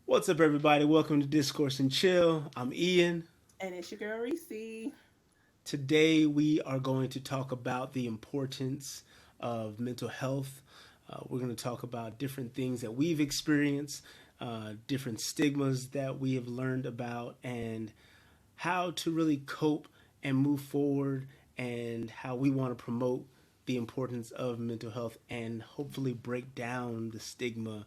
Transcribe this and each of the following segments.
What's up, everybody? Welcome to Discourse and Chill. I'm Ian. And it's your girl Reese. Today, we are going to talk about the importance of mental health. We're going to talk about different things that we've experienced, different stigmas that we have learned about, and how to really cope and move forward, and how we want to promote the importance of mental health and hopefully break down the stigma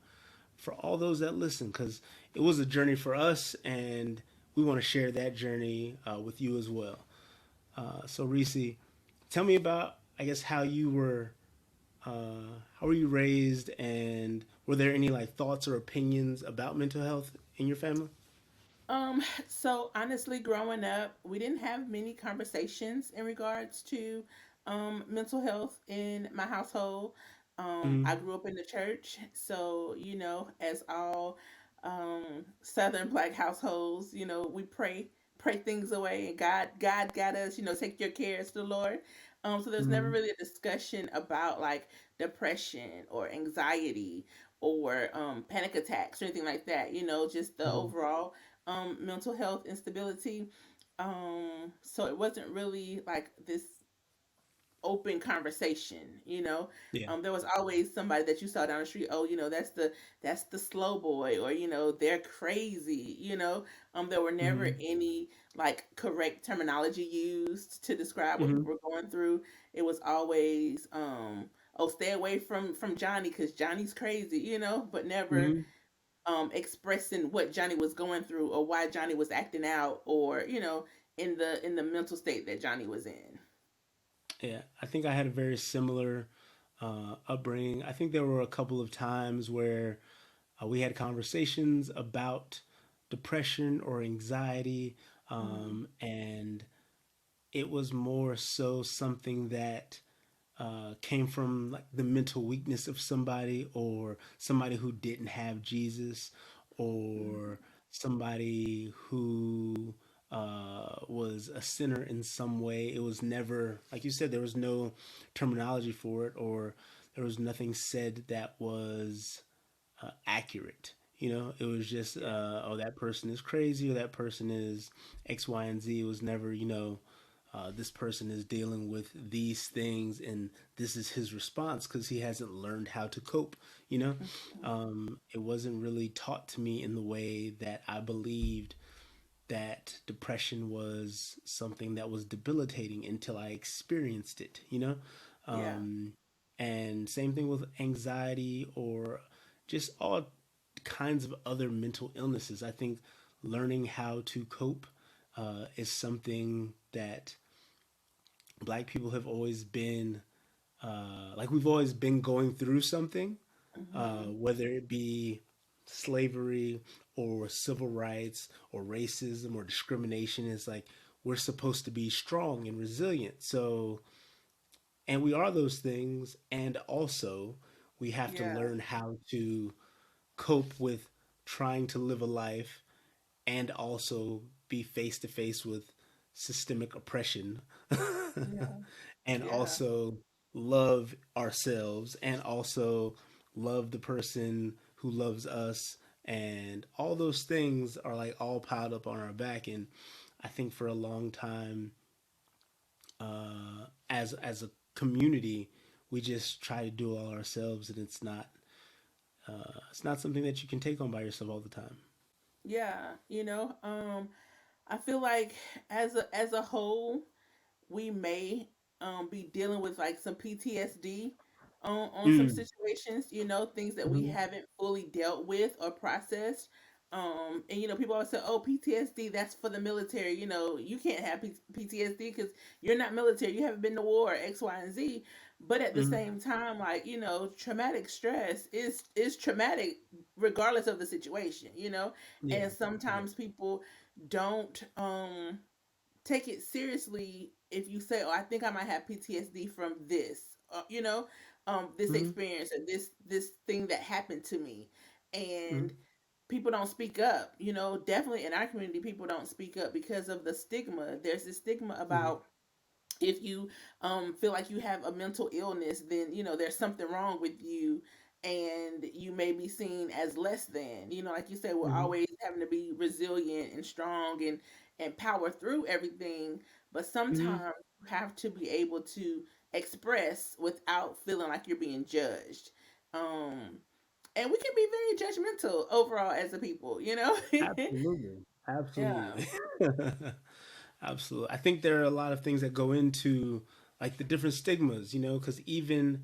for all those that listen, because it was a journey for us, and we want to share that journey with you as well. So, Reese, tell me about, I guess, how were you raised, and were there any like thoughts or opinions about mental health in your family? So honestly, growing up, we didn't have many conversations in regards to mental health in my household. I Mm-hmm. grew up in the church, so as all Southern Black households, we pray things away, and God got us. Take your cares to the Lord. So there's never Mm-hmm. really a discussion about like depression or anxiety or panic attacks or anything like that. Just the Mm-hmm. overall mental health instability. So it wasn't really like this open conversation. Yeah. There was always somebody that you saw down the street. Oh, that's the slow boy, or they're crazy. There were never Mm-hmm. any like correct terminology used to describe what Mm-hmm. people were going through. It was always oh, stay away from Johnny because Johnny's crazy. But never Mm-hmm. expressing what Johnny was going through or why Johnny was acting out, or in the mental state that Johnny was in. Yeah, I think I had a very similar upbringing. I think there were a couple of times where we had conversations about depression or anxiety, Mm, and it was more so something that came from like the mental weakness of somebody, or somebody who didn't have Jesus, mm, or somebody who was a sinner in some way. It was never, like you said, there was no terminology for it, or there was nothing said that was accurate. It was just, yeah, oh, that person is crazy, or that person is X, Y, and Z. It was never, this person is dealing with these things, and this is his response because he hasn't learned how to cope. mhm, It wasn't really taught to me in the way that I believed that depression was something that was debilitating until I experienced it. yeah, Um, and same thing with anxiety, or just all kinds of other mental illnesses. I think learning how to cope is something that Black people have always been, like, we've always been going through something, mhm, whether it be slavery or civil rights or racism or discrimination. Is like we're supposed to be strong and resilient. So, and we are those things, and also we have to yeah, learn how to cope with trying to live a life and also be face to face with systemic oppression, yeah, and yeah, also love ourselves, and also love the person who loves us, and all those things are like all piled up on our back. And I think for a long time, as a community, we just try to do it all ourselves, and it's not something that you can take on by yourself all the time. yeah. I feel like as a whole, we may be dealing with like some PTSD on some Mm. situations, things that we Mm-hmm. haven't fully dealt with or processed. And people always say, "Oh, PTSD, that's for the military." You can't have PTSD because you're not military. You haven't been to war, X, Y, and Z. But at the Mm-hmm. same time, like traumatic stress is traumatic regardless of the situation. Yeah. And Yeah. sometimes people don't take it seriously if you say, "Oh, I think I might have PTSD from this," this Mm-hmm. experience or this thing that happened to me, and Mm-hmm. people don't speak up. Definitely in our community, people don't speak up because of the stigma. There's this stigma Mm-hmm. about if you feel like you have a mental illness, then there's something wrong with you, and you may be seen as less than. Like you said, we're Hmm. always having to be resilient and strong and power through everything. But Hmm. sometimes you have to be able to express without feeling like you're being judged. Um, and we can be very judgmental overall as a people. Absolutely. Yeah. Absolutely. Absolutely. I think there are a lot of things that go into like the different stigmas, because even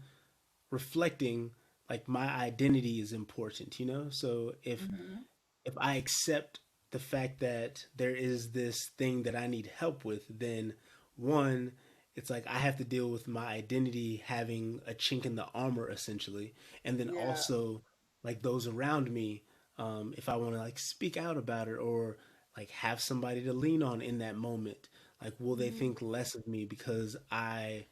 reflecting like my identity is important, So Hmm. if I accept the fact that there is this thing that I need help with, then one, it's like I have to deal with my identity having a chink in the armor essentially, and then Yeah. also like those around me, if I want to like speak out about it or like have somebody to lean on in that moment, like will they Hmm. think less of me because I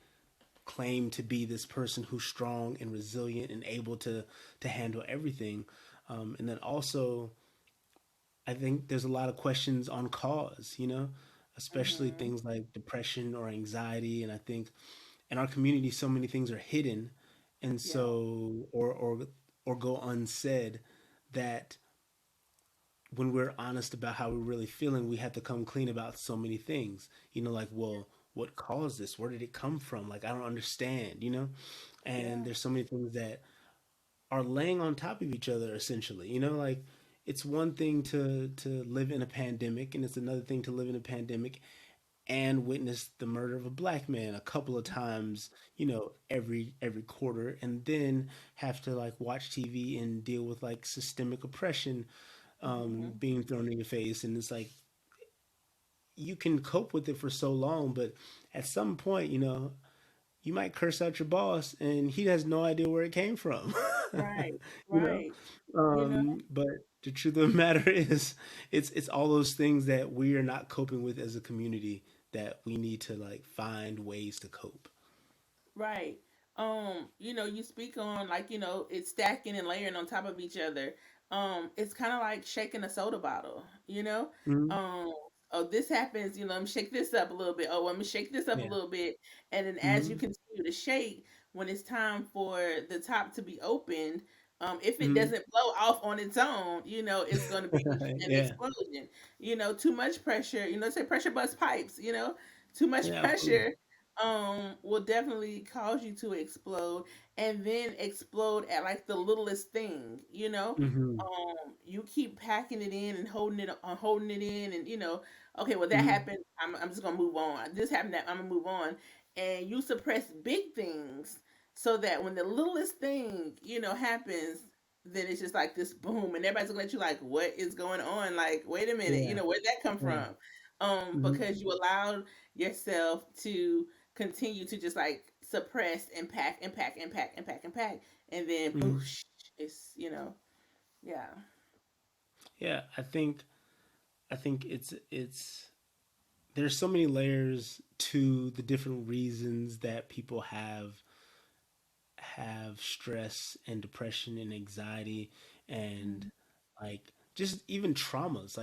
claim to be this person who's strong and resilient and able to handle everything, and then also I think there's a lot of questions on cause, especially Hmm. things like depression or anxiety. And I think in our community, so many things are hidden, and Yeah. so or go unsaid that when we're honest about how we're really feeling, we have to come clean about so many things. Like, well, what caused this? Where did it come from? Like, I don't understand. And Yeah. there's so many things that are laying on top of each other essentially, like it's one thing to live in a pandemic and it's another thing to live in a pandemic and witness the murder of a black man a couple of times, every quarter, and then have to like watch TV and deal with like systemic oppression Hmm. being thrown in your face. And it's like you can cope with it for so long, but at some point, you might curse out your boss and he has no idea where it came from. Right. you know Right. You know. but the truth of the matter is it's all those things that we are not coping with as a community that we need to like find ways to cope. Right. You speak on, like, it's stacking and layering on top of each other. It's kind of like shaking a soda bottle. Mhm. Um, oh, this happens, let me shake this up a little bit. Oh, let me shake this up a Yeah. little bit. And then as you Hmm. continue to shake, when it's time for the top to be opened, if it Hmm. doesn't blow off on its own, it's going to be an Yeah. explosion. Too much pressure, say pressure bust pipes. Too much Yeah, absolutely. pressure will definitely cause you to explode, and then explode at like the littlest thing. Hmm. You keep packing it in and holding it in, and okay, well, that Hmm. happened, I'm just gonna move on. This happened, that I'm gonna move on. And you suppress big things so that when the littlest thing happens, then it's just like this boom, and everybody's looking at you like, what is going on? Like, wait a minute, Yeah. where'd that come Yeah. from? Hmm. Because you allowed yourself to continue to just like suppress and pack and pack and pack and pack and pack, and then Hmm. boosh, yeah. Yeah, I think it's there's so many layers to the different reasons that people have stress and depression and anxiety and Mhm. like just even traumas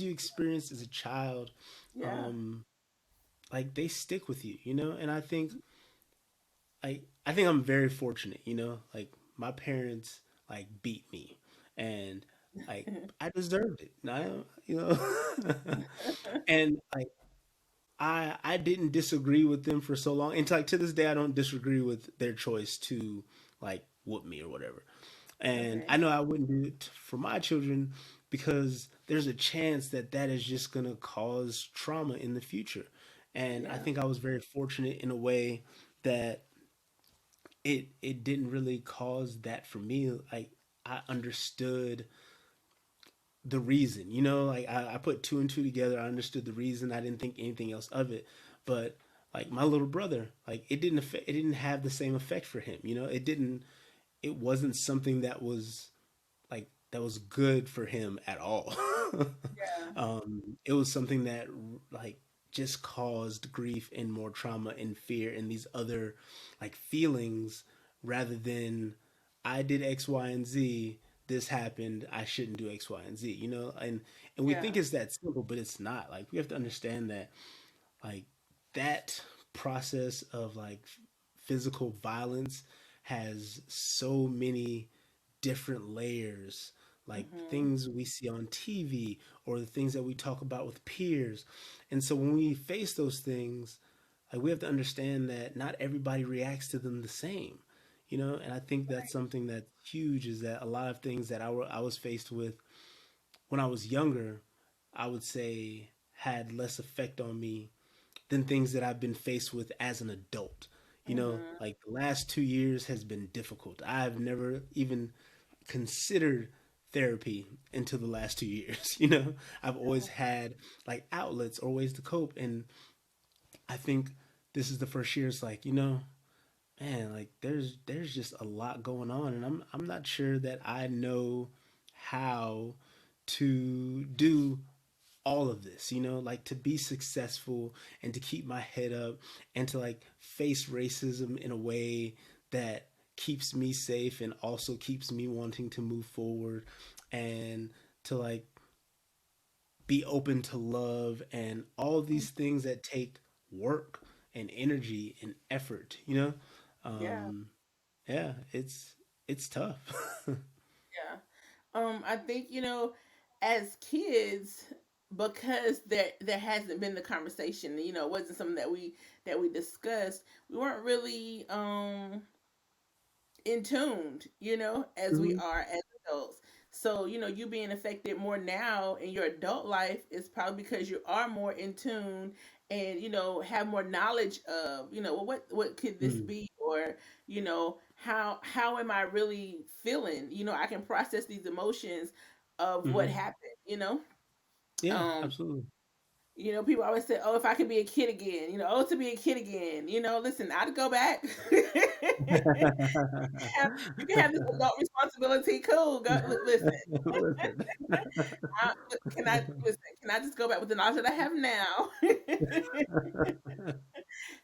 you experienced as a child, Yeah. um like they stick with you, and I think I'm very fortunate, like my parents like beat me and like I deserved it. I, and like I didn't disagree with them for so long. And like to this day I don't disagree with their choice to like whoop me or whatever. And Okay. I know I wouldn't do it for my children because there's a chance that that is just going to cause trauma in the future. And I Yeah. think I was very fortunate in a way that it didn't really cause that for me. Like I understood the reason, like I put two and two together. I understood the reason. I didn't think anything else of it. But like my little brother, like it didn't have the same effect for him. It wasn't something that was good for him at all. Yeah. It was something that like just caused grief and more trauma and fear and these other like feelings rather than I did X, Y, and Z. This happened. I shouldn't do X, Y, and Z. And we Yeah. think it's that simple, but it's not. Like we have to understand that like that process of like physical violence has so many different layers, like Mhm. things we see on TV or the things that we talk about with peers. And so when we face those things, like we have to understand that not everybody reacts to them the same, you know. And I think that's something that's huge, is that a lot of things that I was faced with when I was younger, I would say had less effect on me than things that I've been faced with as an adult. You know, Mhm. like the last 2 years has been difficult. I've never even considered therapy until the last 2 years. You know, I've always had like outlets or ways to cope. And I think this is the first year it's like, you know, man, like there's just a lot going on, and I'm not sure that I know how to do all of this, you know, like to be successful and to keep my head up and to like face racism in a way that keeps me safe and also keeps me wanting to move forward, and to like be open to love and all these things that take work and energy and effort, you know. Yeah. um yeah, it's tough. Yeah. I think, as kids, because there hasn't been the conversation, it wasn't something that we discussed. We weren't really in tuned, as we Hmm. are as adults. So, you being affected more now in your adult life is probably because you are more in tune and, have more knowledge of, well, what could this Hmm. be? Or, how am I really feeling? I can process these emotions of what Hmm. happened, Yeah, Um, absolutely. people always say, "Oh, if I could be a kid again, to be a kid again." Listen, I'd go back. have you can have this adult responsibility. Cool. Go listen. Listen. Can I listen? Can I just go back with the knowledge that I have now?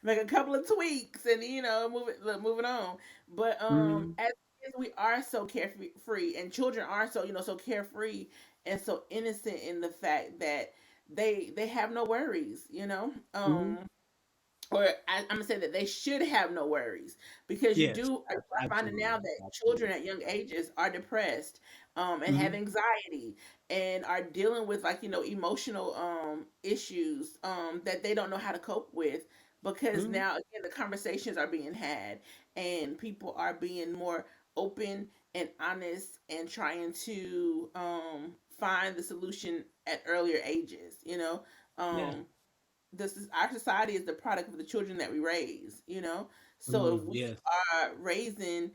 Make a couple of tweaks and move it on. But Mhm. as kids, we are so carefree, and children are so carefree and so innocent in the fact that they have no worries. Mhm. Or I'm gonna say that they should have no worries because Yes, you are finding absolutely, now that absolutely. children at young ages are depressed, and have Mhm. anxiety and are dealing with like emotional issues that they don't know how to cope with because Mhm. now again the conversations are being had and people are being more open and honest and trying to find the solution at earlier ages. Yeah. Um, our society is the product of the children that we raise. So if we Yes. are raising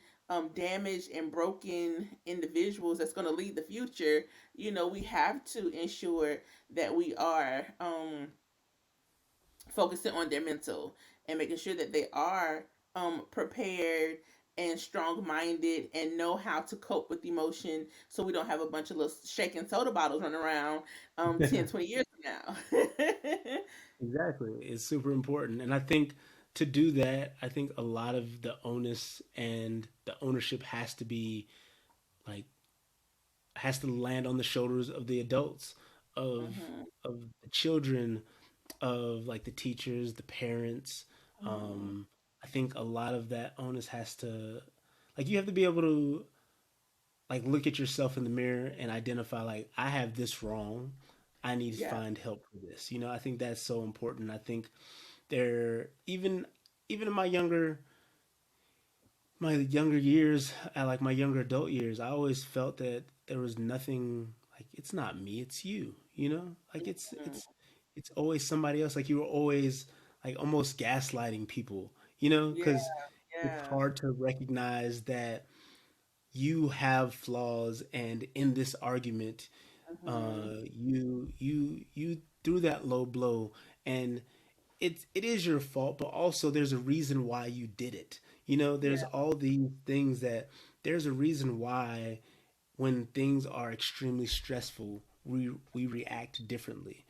damaged and broken individuals that's going to lead the future, we have to ensure that we are focusing on their mental and making sure that they are prepared and strong minded and know how to cope with emotion so we don't have a bunch of little shaking soda bottles running around 10, 20 years from now. Exactly. It's super important. And I think to do that, I think a lot of the onus and the ownership like has to land on the shoulders of the adults, of Hmm. of the children, of like the teachers, the parents. Hmm. Um, I think a lot of that onus has to, like, you have to be able to like look at yourself in the mirror and identify like, I have this wrong. I need to Yeah. find help for this. You know, I think that's so important. I think there, even in my younger years, at like my younger adult years, I always felt that there was nothing, like, it's not me, it's you, you know? Like Mm. it's always somebody else. Like you were always like almost gaslighting people, you know? Yeah. Cuz it's Yeah. hard to recognize that you have flaws, and in this argument, Hmm. you threw that low blow, and it is your fault, but also there's a reason why you did it. You know, there's Yeah. all these things that there's a reason why when things are extremely stressful, we react differently,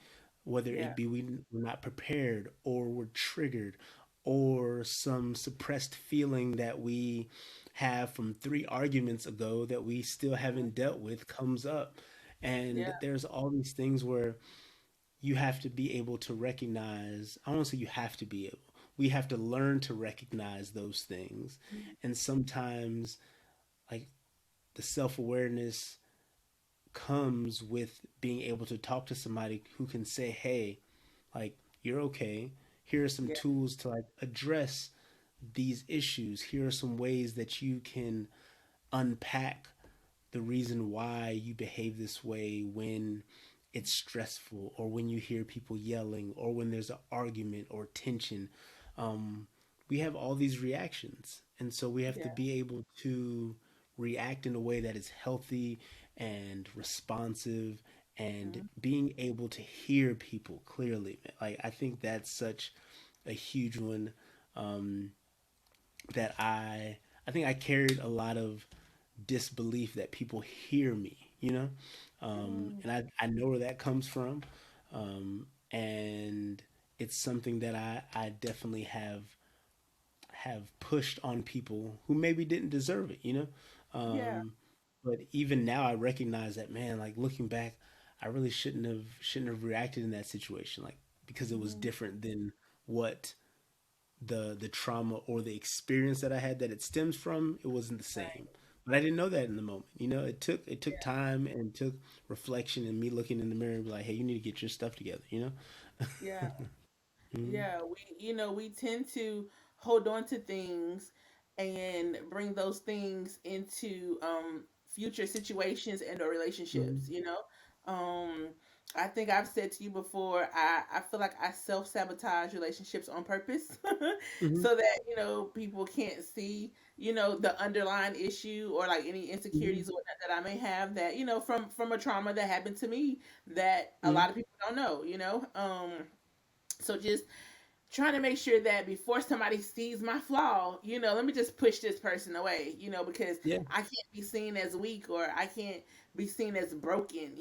whether Yeah. it be we're not prepared, or we're triggered, or some suppressed feeling that we have from 3 arguments ago that we still Mhm. haven't dealt with comes up. Yeah. And there's all these things where you have to be able to recognize, I don't say you have to be able, we have to learn to recognize those things. And sometimes, like, the self awareness comes with being able to talk to somebody who can say, hey, like, you're okay. Here are some Yeah. tools to like address these issues. Here are some ways that you can unpack the reason why you behave this way when it's stressful, or when you hear people yelling, or when there's an argument or tension. Um, we have all these reactions. And so we have to Yeah. be able to react in a way that is healthy and responsive, and Mhm. being able to hear people clearly. Like, I think that's such a huge one. Um, that I think I carried a lot of disbelief that people hear me, you know, Mm. and I know where that comes from, and it's something that I definitely have pushed on people who maybe didn't deserve it, you know. Yeah. But even now, I recognize that, man. Like, looking back, I really shouldn't have reacted in that situation, like, because it was Mhm. different than what the trauma or the experience that I had that it stems from. It wasn't the Right. same. But I didn't know that in the moment. You know, it took Yeah. time and took reflection and me looking in the mirror and be like, hey, you need to get your stuff together. You know. Yeah. Mhm. Yeah, we tend to hold on to things and bring those things into future situations and or relationships, Mhm. Um I think I've said to you before, I feel like I self-sabotage relationships on purpose Mhm. so that, people can't see, the underlying issue or like any Mhm. insecurities or whatnot that I may have that, from a trauma that happened to me that a lot Mhm. of people don't know. So just trying to make sure that before somebody sees my flaw, let me just push this person away, because Yeah. I can't be seen as weak or I can't be seen as broken.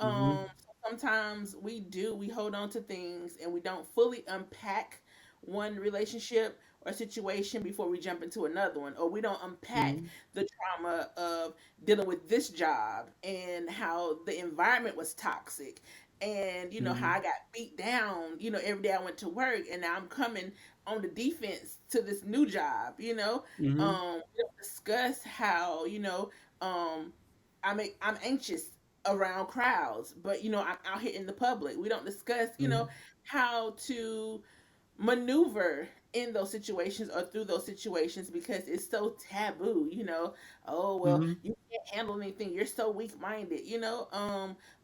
Mhm. So sometimes we hold on to things and we don't fully unpack one relationship or situation before we jump into another one, or we don't unpack Mhm. the trauma of dealing with this job and how the environment was toxic and how I Mhm. got beat down, every day I went to work, and now I'm coming on the defense to this new job. Mhm. We don't discuss how um I'm anxious around crowds, but I'm out here in the public. We don't discuss Mhm. how to maneuver in those situations or through those situations because it's so taboo. Oh, well, Mhm. you can't handle anything, you're so weak-minded.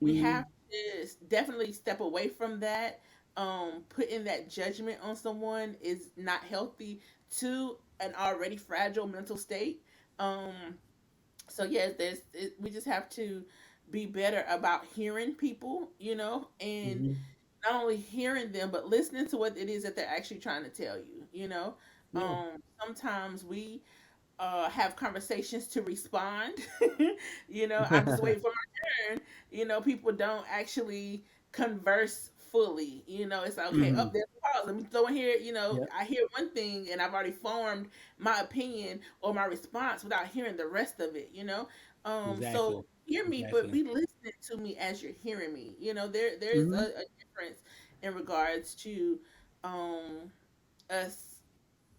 We have Mhm. to definitely step away from that. Putting that judgment on someone is not healthy to an already fragile mental state. So yes, we just have to be better about hearing people, and Mhm. not only hearing them but listening to what it is that they're actually trying to tell you. Yeah. Sometimes we have conversations to respond. I'm just waiting for my turn. People don't actually converse fully. It's like, okay, up Mhm. there's a pause, let me throw in here. Yeah. I hear one thing and I've already formed my opinion or my response without hearing the rest of it. So Exactly. hear me, but Exactly. be listening to me as you're hearing me. There's Mhm. a difference in regards to um us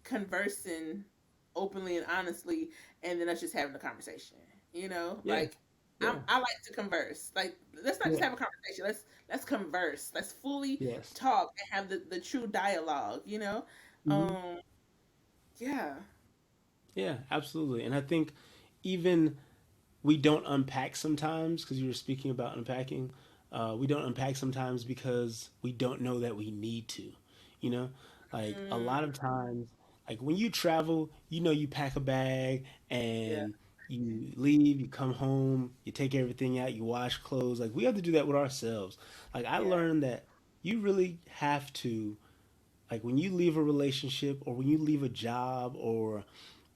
conversing openly and honestly, and then us just having a conversation. Yeah. Like Yeah. I like to converse. Like, let's not just Yeah. have a conversation. Let's converse. Let's fully Yes. talk and have the true dialogue. Mhm. Um, yeah, Yeah, absolutely. And I think even we don't unpack sometimes, because you were speaking about unpacking. We don't unpack sometimes because we don't know that we need to. You know, like, a mm, lot of times, like, when you travel, you pack a bag yeah, and you leave, you come home, you take everything out, you wash clothes. Like, we have to do that with ourselves. Like, I yeah, learned that you really have to, like, when you leave a relationship, or when you leave a job, or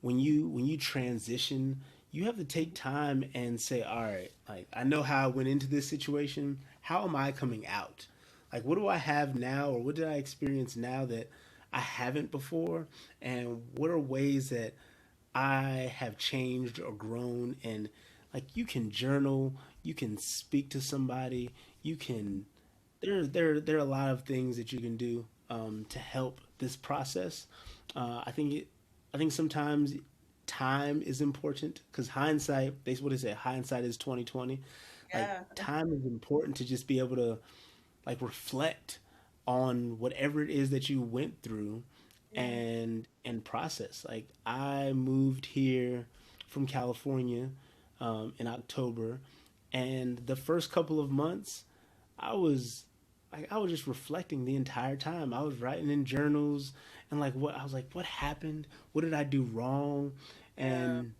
when you transition, you have to take time and say, all right, like, I know how I went into this situation, how am I coming out? Like, what do I have now, or what did I experience now that I haven't before? And what are ways that I have changed or grown? And, like, you can journal, you can speak to somebody, you can, there are a lot of things that you can do, to help this process. I think I think sometimes time is important because hindsight. They what they say. Hindsight is 20/20. Like Yeah. time is important to just be able to like reflect on whatever it is that you went through Yeah. and process. Like I moved here from California in October, and the first couple of months, I was I was just reflecting the entire time. I was writing in journals and like what I was like, what happened? What did I do wrong? Yeah. And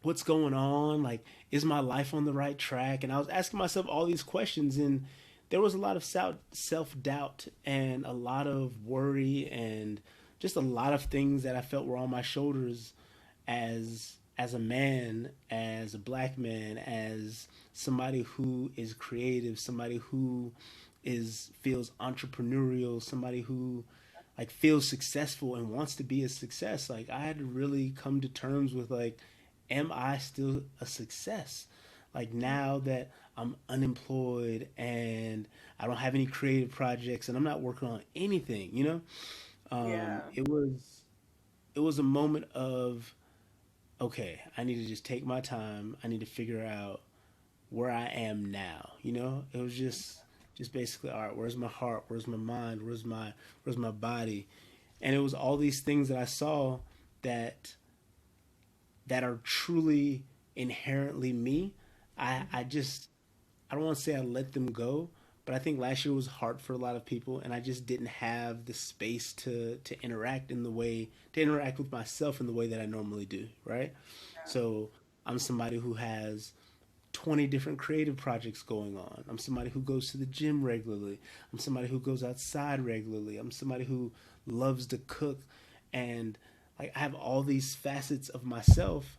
what's going on? Like, is my life on the right track? And I was asking myself all these questions, and there was a lot of self doubt and a lot of worry and just a lot of things that I felt were on my shoulders as a man, as a black man, as somebody who is creative, somebody who is feels entrepreneurial, somebody who like feels successful and wants to be a success. Like I had to really come to terms with like, am I still a success? Like now that I'm unemployed and I don't have any creative projects and I'm not working on anything, you know, Yeah. it was a moment of okay, I need to just take my time. I need to figure out where I am now. You know, it was just basically all right. Where's my heart? Where's my mind? Where's my body? And it was all these things that I saw that that are truly inherently me. I just I don't want to say I let them go, but I think last year was hard for a lot of people, and I just didn't have the space to interact in the way to interact with myself in the way that I normally do. Right. So I'm somebody who has 20 different creative projects going on. I'm somebody who goes to the gym regularly. I'm somebody who goes outside regularly. I'm somebody who loves to cook and like I have all these facets of myself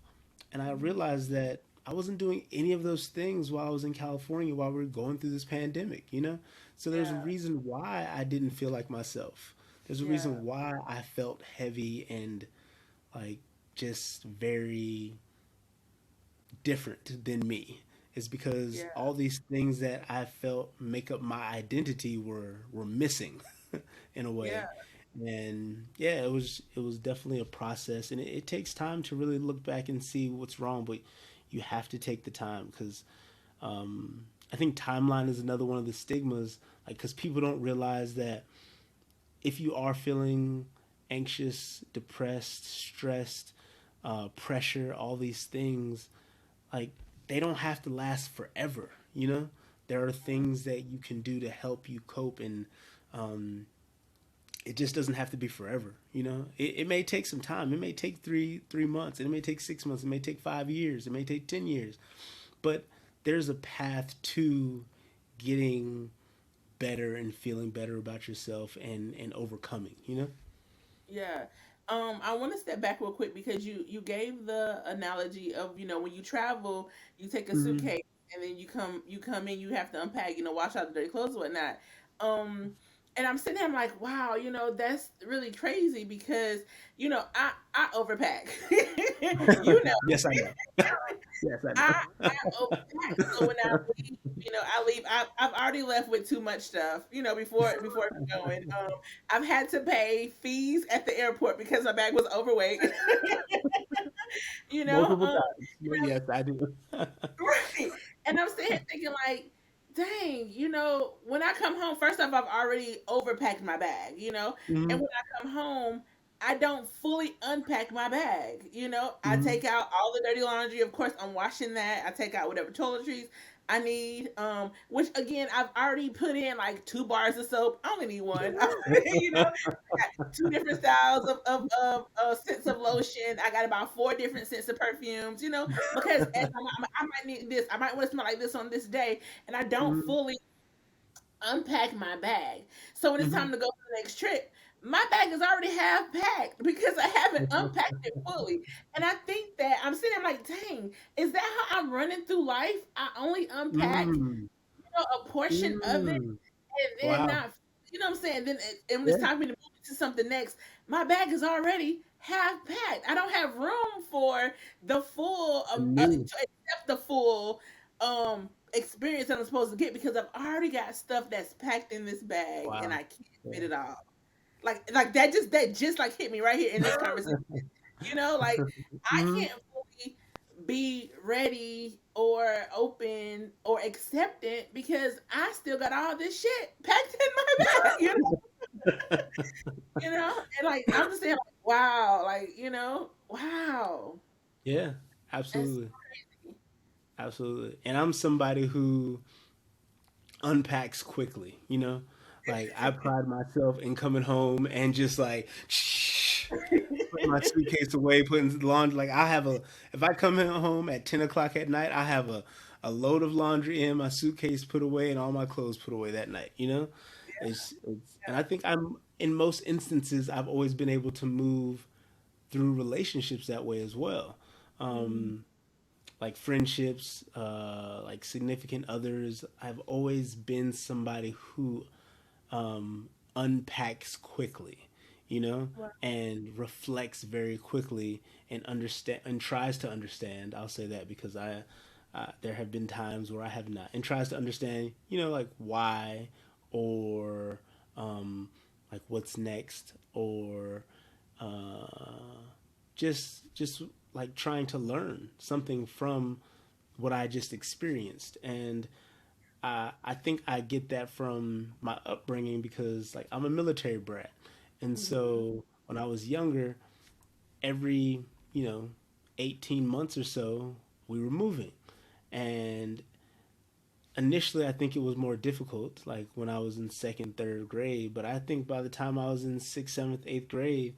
and I Mhm. realized that I wasn't doing any of those things while I was in California while we were going through this pandemic, you know? So there's a Yeah. reason why I didn't feel like myself. There's a Yeah. reason why I felt heavy and like just very different than me is because Yeah. all these things that I felt make up my identity were missing in a Yeah. way. And yeah, it was definitely a process and it takes time to really look back and see what's wrong, but you have to take the time because I think timeline is another one of the stigmas like because people don't realize that if you are feeling anxious, depressed, stressed, pressure, all these things, like they don't have to last forever, you know. There are things that you can do to help you cope and um, it just doesn't have to be forever, you know. It may take some time. It may take three months, it may take 6 months, it may take 5 years, it may take 10 years, but there's a path to getting better and feeling better about yourself and overcoming, you know. Yeah. I want to step back real quick because you gave the analogy of, when you travel, you take a Mm-hmm. suitcase and then you come in, you have to unpack, wash out the dirty clothes and whatnot. Um and I'm sitting there, I'm like, wow, that's really crazy because, I overpack. you know, Yes, I know. Yes, I I know. overpack. So when I leave, I leave. I've already left with too much stuff. Before going, I've had to pay fees at the airport because my bag was overweight. you know, Multiple um, times. But yes, I do. right. And I'm sitting here thinking like, dang, when I come home, first off, I've already overpacked my bag, and Hmm. when I come home, I don't fully unpack my bag. I Hmm. take out all the dirty laundry. Of course, I'm washing that. I take out whatever toiletries I need. Which again, I've already put in like 2 bars of soap. I only need one. Two different styles of scents of lotion. I got about 4 different scents of perfumes, because as I might need this, I might want to smell like this on this day, and I don't Hmm. fully unpack my bag. So when it's Hmm. time to go to the next trip, my bag is already half packed because I haven't unpacked it fully. And I think that I'm sitting there like, dang, is that how I'm running through life? I only unpack, Mm. a portion of it Mm. and then Wow. not, what I'm saying? And when it's Yeah. time for me to move to something next, my bag is already half packed. I don't have room for the full, New. to accept the full experience that I'm supposed to get because I've already got stuff that's packed in this bag and Wow. I can't fit Yeah. it all. Like that just like hit me right here in this conversation. Like I Hmm. can't fully be ready or open or acceptant because I still got all this shit packed in my bag. And like I'm just saying, like, wow, like wow, Yeah, that's absolutely. crazy. Absolutely. And I'm somebody who unpacks quickly, Like I pride myself in coming home and just like putting my suitcase away, putting laundry. Like I have a, if I come in home at 10 o'clock at night, I have a load of laundry in my suitcase put away and all my clothes put away that night, and I think I'm, in most instances, I've always been able to move through relationships that way as well. Mm, Like friendships, like significant others. I've always been somebody who unpacks quickly, wow. and reflects very quickly and understand and tries to understand. I'll say that because there have been times where I have not, and tries to understand, like why, or like what's next, or just like trying to learn something from what I just experienced. And I think I get that from my upbringing because, like, I'm a military brat. And Hmm. so when I was younger, every, you know, 18 months or so, we were moving. And initially, I think it was more difficult, like when I was in second, third grade. But I think by the time I was in sixth, seventh, eighth grade,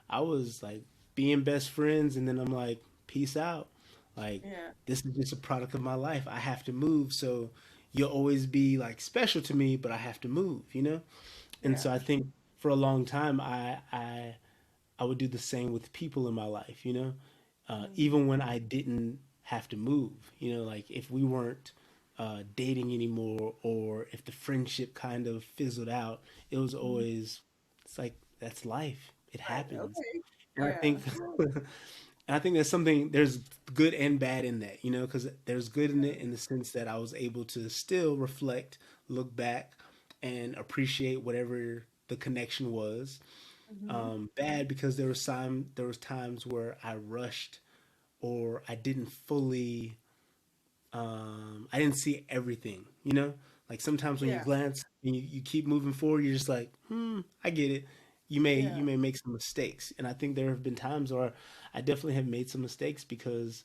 I was like being best friends. And then I'm like, peace out. Like, Yeah, this is just a product of my life. I have to move. So you'll always be like special to me, but I have to move? And yeah. so I think for a long time, I would do the same with people in my life. Mm, Even when I didn't have to move, like if we weren't dating anymore, or if the friendship kind of fizzled out, it was mm. always, it's like, that's life. It Like, happens. okay, And I yeah, think, and I think there's something, there's good and bad in that, because there's good in it in the sense that I was able to still reflect, look back, and appreciate whatever the connection was. hmm, Bad because there was times where I rushed, or I didn't fully, I didn't see everything. Like sometimes when you yeah, glance and you keep moving forward, you're just like, I get it. You yeah, may make some mistakes, and I think there have been times where I definitely have made some mistakes because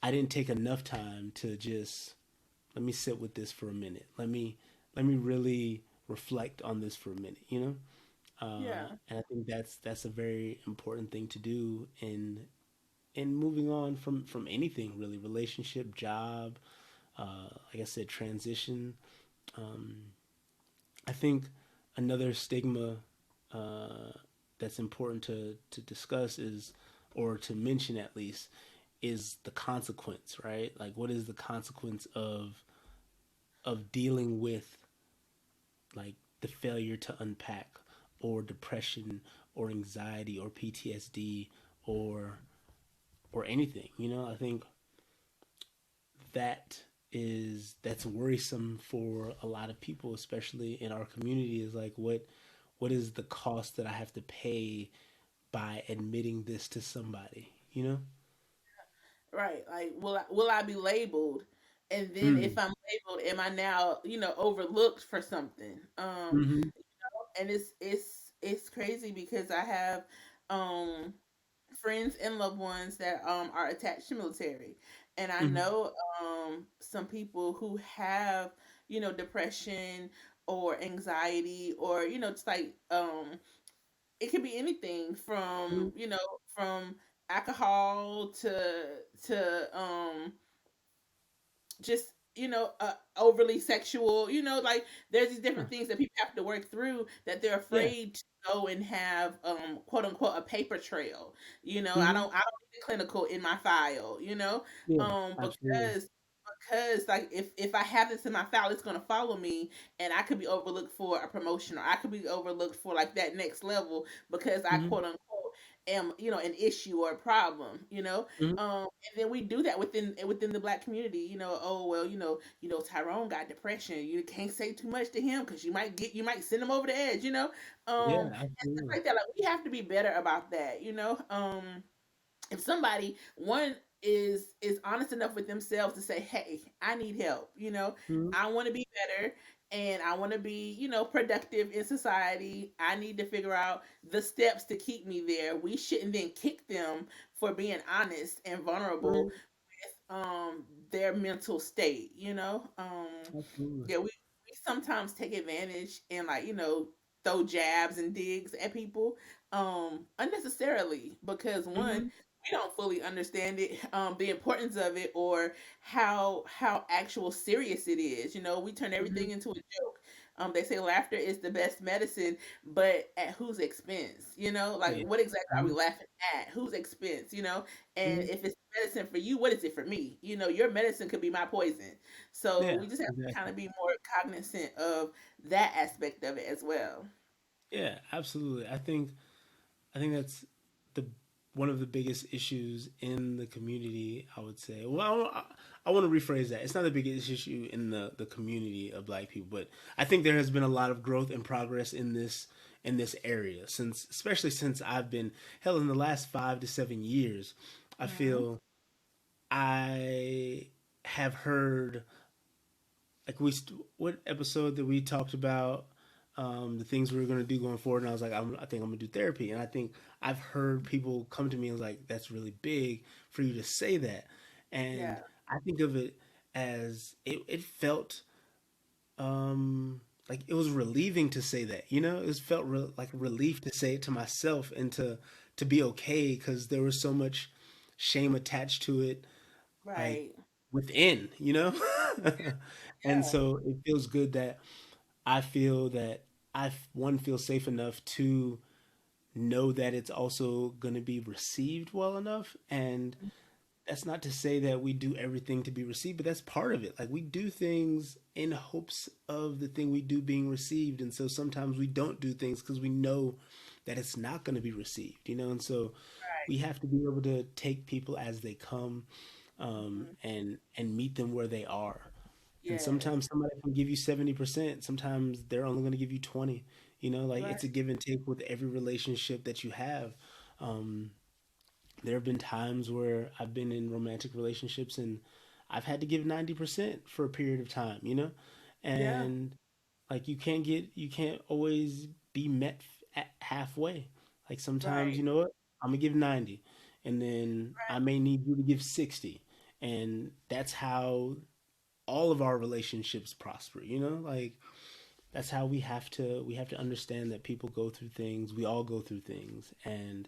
I didn't take enough time to just, let me sit with this for a minute. Let me really reflect on this for a minute. yeah. And I think that's a very important thing to do in moving on from anything really, relationship, job, like I said, transition. Um, I think another stigma uh, that's important to discuss is, or to mention at least, is the consequence, right? Like, what is the consequence of dealing with, like, the failure to unpack, or depression, or anxiety, or PTSD, or anything? I think that's worrisome for a lot of people, especially in our community. Is like, what is the cost that I have to pay by admitting this to somebody? Right. Like, will I be labeled? And then if Mm. I'm labeled, am I now overlooked for something? Mm-hmm. And it's crazy because I have um friends and loved ones that are attached to military, and I Mm-hmm. know some people who have depression or anxiety, or it's like it could be anything from from alcohol to just overly sexual, like there's these different Sure. things that people have to work through that they're Yeah. afraid to go and have quote unquote a paper trail. I Mm-hmm. don't need a clinical in my file, Yeah. um Absolutely. because because like if I have this in my file, it's going to follow me, and I could be overlooked for a promotion, or I could be overlooked for like that next level because I Mm-hmm. quote unquote an issue or a problem, Mhm. and then we do that within the black community. Oh well, Tyrone got depression. You can't say too much to him because you might send him over the edge. Yeah, And stuff absolutely. like that. Like, we have to be better about that. If somebody one is honest enough with themselves to say, hey, I need help, Mhm. I want to be better, and I want to be, productive in society. I need to figure out the steps to keep me there. We shouldn't then kick them for being honest and vulnerable Mhm. with their mental state. Absolutely. Yeah, we sometimes take advantage and, like, throw jabs and digs at people unnecessarily, because one, Mhm. we don't fully understand it, the importance of it, or how actual serious it is. We turn Mhm. everything into a joke. They say laughter is the best medicine, but at whose expense? Like, Yeah. what exactly are we Mhm. laughing at? Whose expense? And Mhm. if it's medicine for you, what is it for me? Your medicine could be my poison. So Yeah, we just have to kind exactly. of be more cognizant of that aspect of it as well. Yeah, absolutely. I think that's the one of the biggest issues in the community. I would say. Well, I want to rephrase that. It's not the biggest issue in the community of Black people, but I think there has been a lot of growth and progress in this area since, especially since I've been hell in the last 5 to 7 years. I Hmm. feel I have heard like what episode that we talked about the things we were going to do going forward, and I was like, I think I'm going to do therapy, and I think I've heard people come to me and was like, that's really big for you to say that, and Yeah. I think of it as it felt like it was relieving to say that, it felt like a relief to say it to myself and to be okay because there was so much shame attached to it, like Right. within, and Yeah. so it feels good that I feel that one feel safe enough to know that it's also going to be received well enough. And that's not to say that we do everything to be received, but that's part of it. Like we do things in hopes of the thing we do being received. And so sometimes we don't do things because we know that it's not going to be received, And so we have to be able to take people as they come, Hmm. and meet them where they are. And Yes. sometimes somebody can give you 70%. Sometimes they're only going to give you 20. Like Right. it's a give and take with every relationship that you have. Um, there have been times where I've been in romantic relationships and I've had to give 90% for a period of time, Yeah. And like you can't always be met at halfway. Like sometimes, Right. you know what? I'm gonna give 90 and then I may need you to give 60. And that's how all of our relationships prosper, Like that's how we have to understand that people go through things, we all go through things, and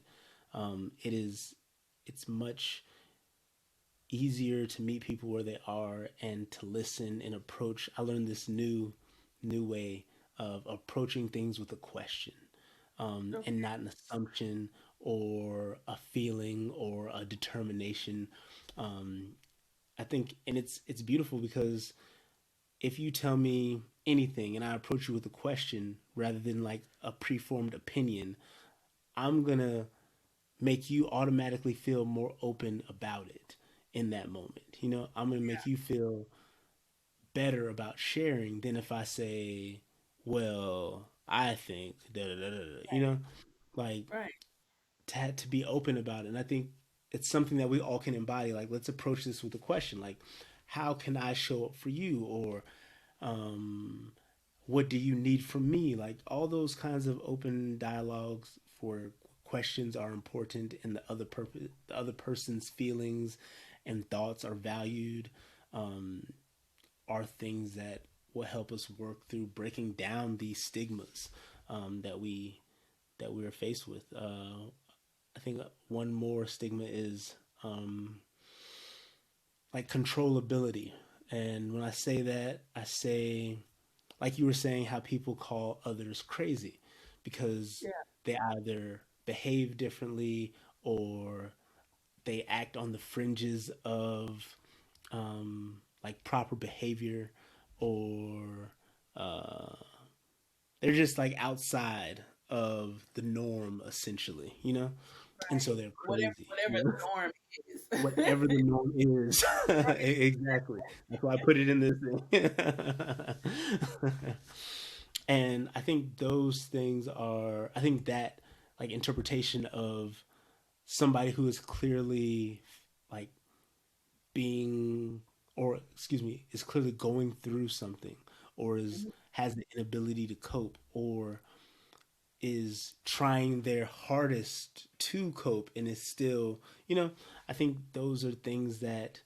it's much easier to meet people where they are and to listen and approach. I learned this new way of approaching things with a question, and Okay. not an assumption or a feeling or a determination. um, I think, and it's beautiful because if you tell me anything and I approach you with a question rather than like a preformed opinion, I'm gonna make you automatically feel more open about it in that moment. I'm gonna make you feel better about sharing than if I say, well, I think da da da da, like Right. to be open about it. And I think it's something that we all can embody. Like, let's approach this with a question, like, how can I show up for you? Or um, what do you need from me? Like all those kinds of open dialogues for questions are important, and the other person's feelings and thoughts are valued. Um, are things that will help us work through breaking down these stigmas, that we are faced with. I think one more stigma is like controllability. And when I say that, I say, like you were saying, how people call others crazy because Yeah. they either behave differently or they act on the fringes of like proper behavior, or uh, they're just like outside of the norm, essentially, and so they're Whatever crazy. whatever You know? the norm is. Whatever the norm is. Exactly. That's why I put it in this thing. And I think those things are, I think that like interpretation of somebody who is clearly like being, or excuse me, is clearly going through something, or is Mhm. has the inability to cope, or is trying their hardest to cope and is still, I think those are things that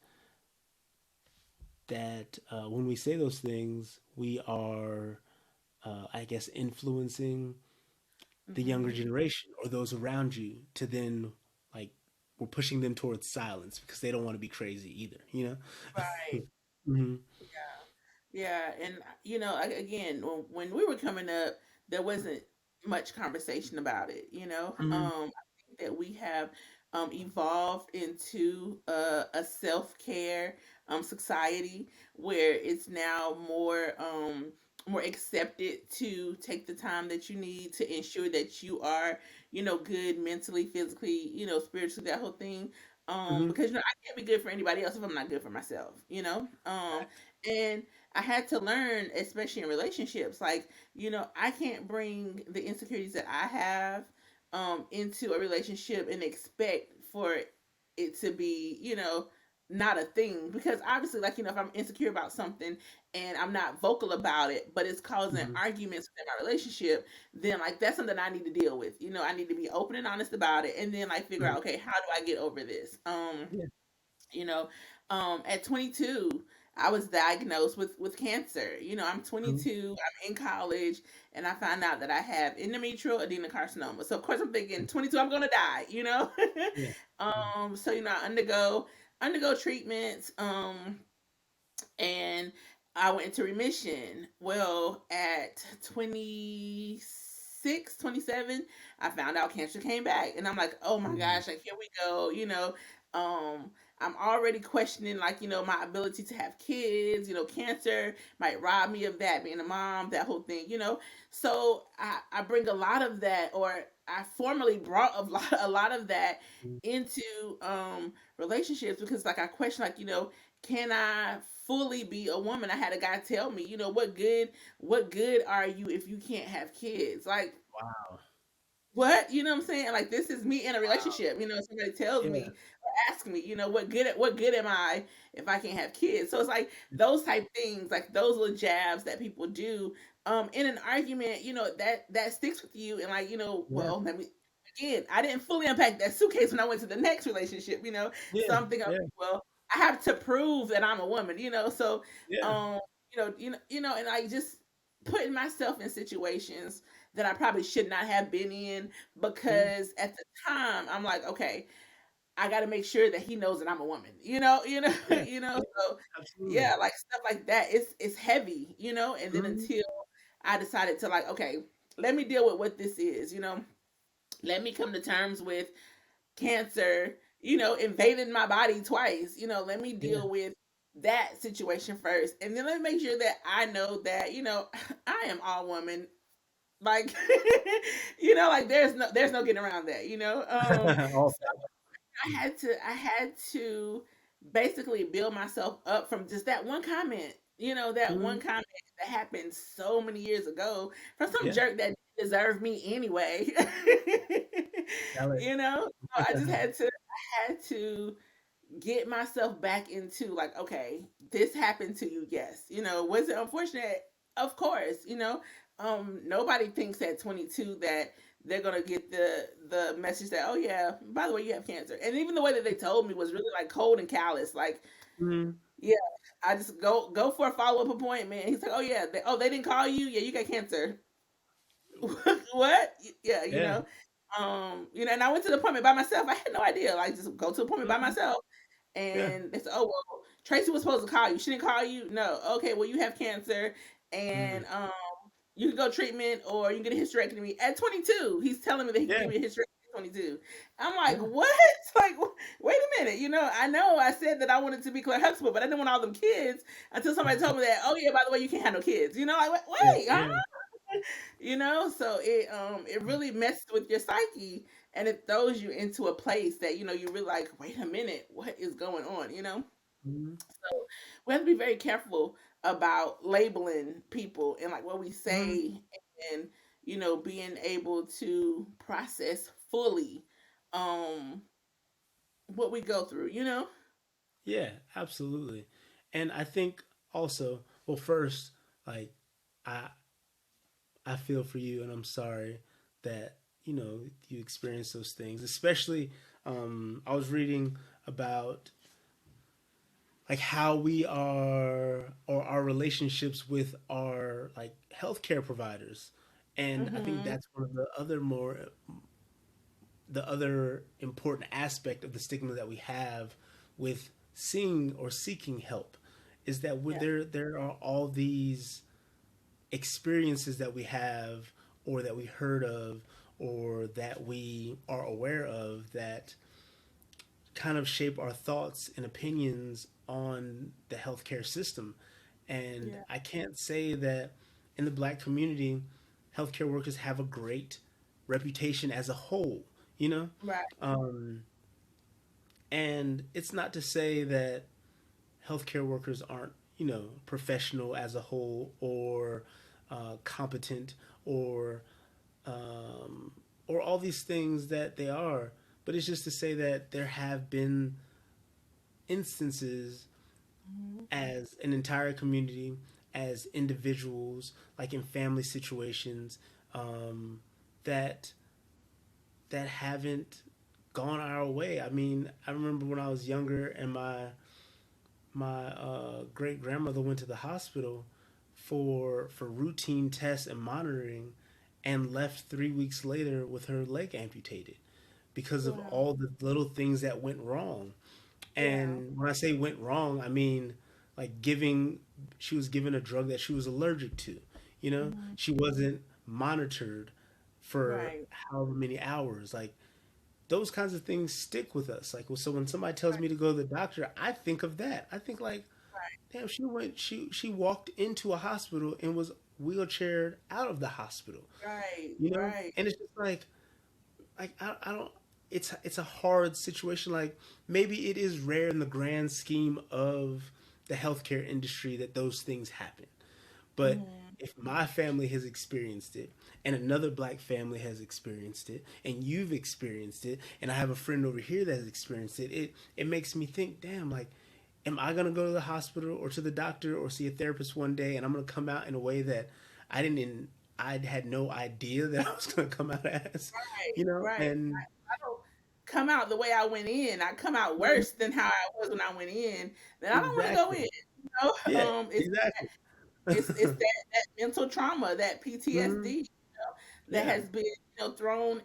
when we say those things, we are, I guess, influencing the younger Mhm. generation or those around you to then like we're pushing them towards silence because they don't want to be crazy either. Right. Hmm. Yeah, and again, when we were coming up, there wasn't much conversation about it. Hmm. I think that we have evolved into a self care society where it's now more accepted to take the time that you need to ensure that you are good mentally, physically, spiritually, that whole thing. Hmm. Because I can't be good for anybody else if I'm not good for myself. And I had to learn, especially in relationships, like, I can't bring the insecurities that I have into a relationship and expect for it to be, not a thing. Because obviously, like, if I'm insecure about something and I'm not vocal about it, but it's causing Hmm. arguments within my relationship, then like that's something I need to deal with. I need to be open and honest about it and then like figure Hmm. out, okay, how do I get over this? Yeah. You know, at 22, I was diagnosed with cancer. I'm Hmm. 22, I'm in college, and I found out that I have endometrial adenocarcinoma. So of course I'm thinking 22, I'm gonna die. Yeah. So I undergo treatments. And I went into remission. Well, at 26, 27, I found out cancer came back. And I'm like, oh my Hmm. gosh, like here we go. I'm already questioning, like, my ability to have kids. Cancer might rob me of that, being a mom, that whole thing. So I bring a lot of that, or I formerly brought a lot of that into relationships, because like I question, like, can I fully be a woman? I had a guy tell me, what good are you if you can't have kids? Like, Wow. what? You know what I'm saying? Like, this is me in a Wow. relationship. Somebody tells Yeah. me or asks me, what good am I if I can't have kids? So it's like those type things, like those little jabs that people do in an argument, that sticks with you. And like, Yeah. well, let me again, I didn't fully unpack that suitcase when I went to the next relationship. So Yeah. I'm thinking, Yeah. okay, well, I have to prove that I'm a woman. So Yeah. um, and I just putting myself in situations that I probably should not have been in, Mhm. because at the time I'm like, okay, I got to make sure that he knows that I'm a woman. Yeah. Yeah. So Absolutely. yeah, like stuff like that. It's heavy. And then Mhm. until I decided to, like, okay, let me deal with what this is. Let me come to terms with cancer. Invading my body twice. Let me Yeah. deal with that situation first, and then let me make sure that I know that I am all woman, like, like there's no getting around that. All So I had to basically build myself up from just that one comment. That one Mhm. comment that happened so many years ago from some Yeah. jerk that deserved me anyway. Tell it. So I had to get myself back into, like, okay, this happened to you. Yes. Was it unfortunate? Of course. Nobody thinks at 22 that they're gonna get the message that, oh yeah, by the way, you have cancer. And even the way that they told me was really like cold and callous. Like, Mhm. yeah, I just go for a follow-up appointment. He's like, oh yeah, they didn't call you. Yeah, you got cancer. What? Yeah, Yeah. and I went to the appointment by myself. I had no idea. Like, just go to the appointment by Mhm. myself. Yeah. And they said, "Oh well, Tracy was supposed to call you. She didn't call you. No. Okay. Well, you have cancer, Mhm. and you can go treatment or you can get a hysterectomy at 22." He's telling me that he can Yeah. give me a hysterectomy at 22. I'm like, Yeah. what? Like, wait a minute. I know I said that I wanted to be Claire Huxtable, but I didn't want all them kids until somebody told me that. Oh yeah, by the way, you can't have no kids. Like, Yeah. wait, huh? Yeah. So it really messed with your psyche. and it throws you into a place that you're really like, wait a minute, what is going on? Mhm. So we have to be very careful about labeling people and like what we Mhm. say, and being able to process fully um what we go through. Yeah, absolutely. And I think also, well, first, like I I feel for you, and I'm sorry that you experienced those things. Especially, I was reading about like how we are or our relationships with our like healthcare providers, and I think Mhm. that's one of the other important aspect of the stigma that we have with seeing or seeking help is that Yeah. there are all these experiences that we have or that we heard of or that we are aware of that kind of shape our thoughts and opinions on the healthcare system. And Yeah. I can't say that in the black community, healthcare workers have a great reputation as a whole, you know? Right. Um, and it's not to say that healthcare workers aren't, professional as a whole or competent or um, or all these things that they are. But it's just to say that there have been instances Mhm. as an entire community, as individuals, like in family situations, um, that that haven't gone our way. I mean, I remember when I was younger and my great grandmother went to the hospital for routine tests and monitoring, and left 3 weeks later with her leg amputated because of Wow. all the little things that went wrong. Yeah. And when I say went wrong, I mean like giving she was given a drug that she was allergic to. Mhm. She wasn't monitored for Right. however many hours. Like those kinds of things stick with us. Like so when somebody tells me to go to the doctor, I think of that. I think like, damn, she walked into a hospital and was wheelchaired out of the hospital. Right. Right. And it's just like I don't it's a hard situation. Like maybe it is rare in the grand scheme of the healthcare industry that those things happen. But Mhm. if my family has experienced it and another black family has experienced it and you've experienced it and I have a friend over here that has experienced it, it makes me think, damn, like am I gonna go to the hospital or to the doctor or see a therapist one day and I'm gonna come out in a way that I didn't I had no idea that I was gonna come out as, Right. Right. and I don't come out the way I went in. I come out Mhm. worse than how I was when I went in. Then I don't want to go in. Exactly. Yeah, It's exactly. it's that mental trauma, that Mhm. PTSD, that Yeah. has been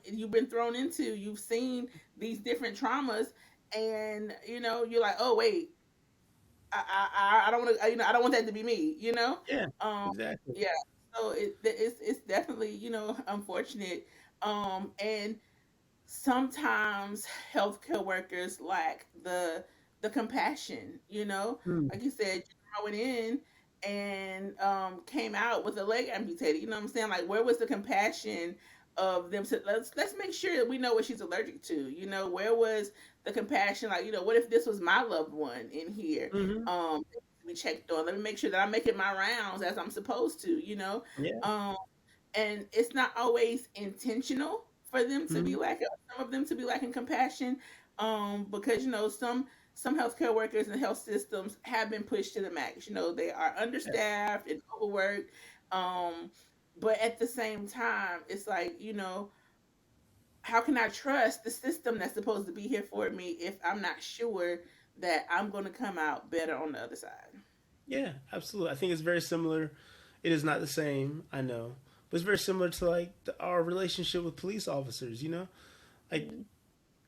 you've been thrown into. You've seen these different traumas, and you're like, oh wait, I don't want to, I don't want that to be me. Yeah. Um, Exactly. yeah. So it's definitely unfortunate. And sometimes healthcare workers lack the compassion. Mm. Like you said, I went in and came out with a leg amputated. You know what I'm saying? Like, where was the compassion of them to let's make sure that we know what she's allergic to? Where was the compassion? Like, what if this was my loved one in here? Mhm. We checked on. Let me make sure that I'm making my rounds as I'm supposed to. Yeah. Um, and it's not always intentional for them to be Mhm. lacking some of them to be lacking compassion, because some healthcare workers and health systems have been pushed to the max. They are Yeah. understaffed and overworked, um but at the same time it's like, how can I trust the system that's supposed to be here for me if I'm not sure that I'm going to come out better on the other side? Yeah, absolutely. I think it's very similar. It is not the same, I know, but it's very similar to like our relationship with police officers. Like Mhm.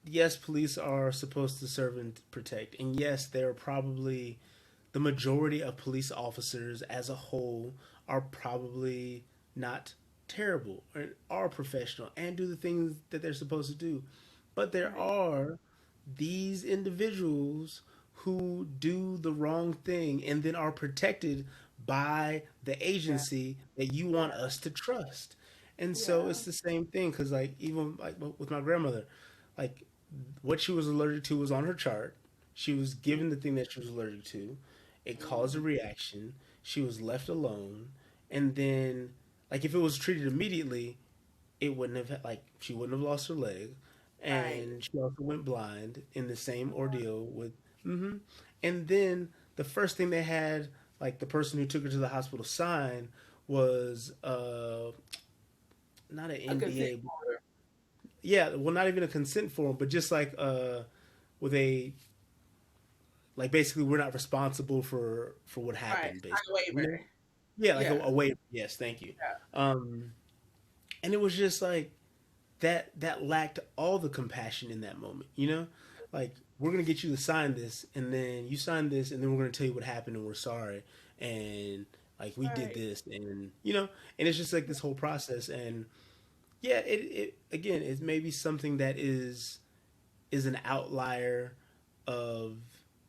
yes, police are supposed to serve and protect, and yes, they are probably the majority of police officers as a whole are probably not terrible or are professional and do the things that they're supposed to do. But there Right. are these individuals who do the wrong thing and then are protected by the Yeah. agency that you want Yeah. us to trust. And so Yeah. it's the same thing because like even like with my grandmother, like what she was allergic to was on her chart. She was given the thing that she was allergic to. It caused a Mm-hmm. reaction. She was left alone, and then like if it was treated immediately, it wouldn't have like she wouldn't have lost her leg, Right. and she also went blind in the same ordeal with. Hmm. And then the first thing they had, like the person who took her to the hospital sign was not an A consent NDA. order. Yeah, well, not even a consent form, but just like with a like basically we're not responsible for what Right. happened, Sign a basically. You know? waiver. Yeah, like Yeah. a waiver. Yes, thank you. Yeah. Um, and it was just like that lacked all the compassion in that moment. You know, like we're gonna get you to sign this, and then you sign this, and then we're gonna tell you what happened, and we're sorry, and like we did Right. this, and you know, and it's just like this whole process, and yeah, it again, it may be something that is an outlier of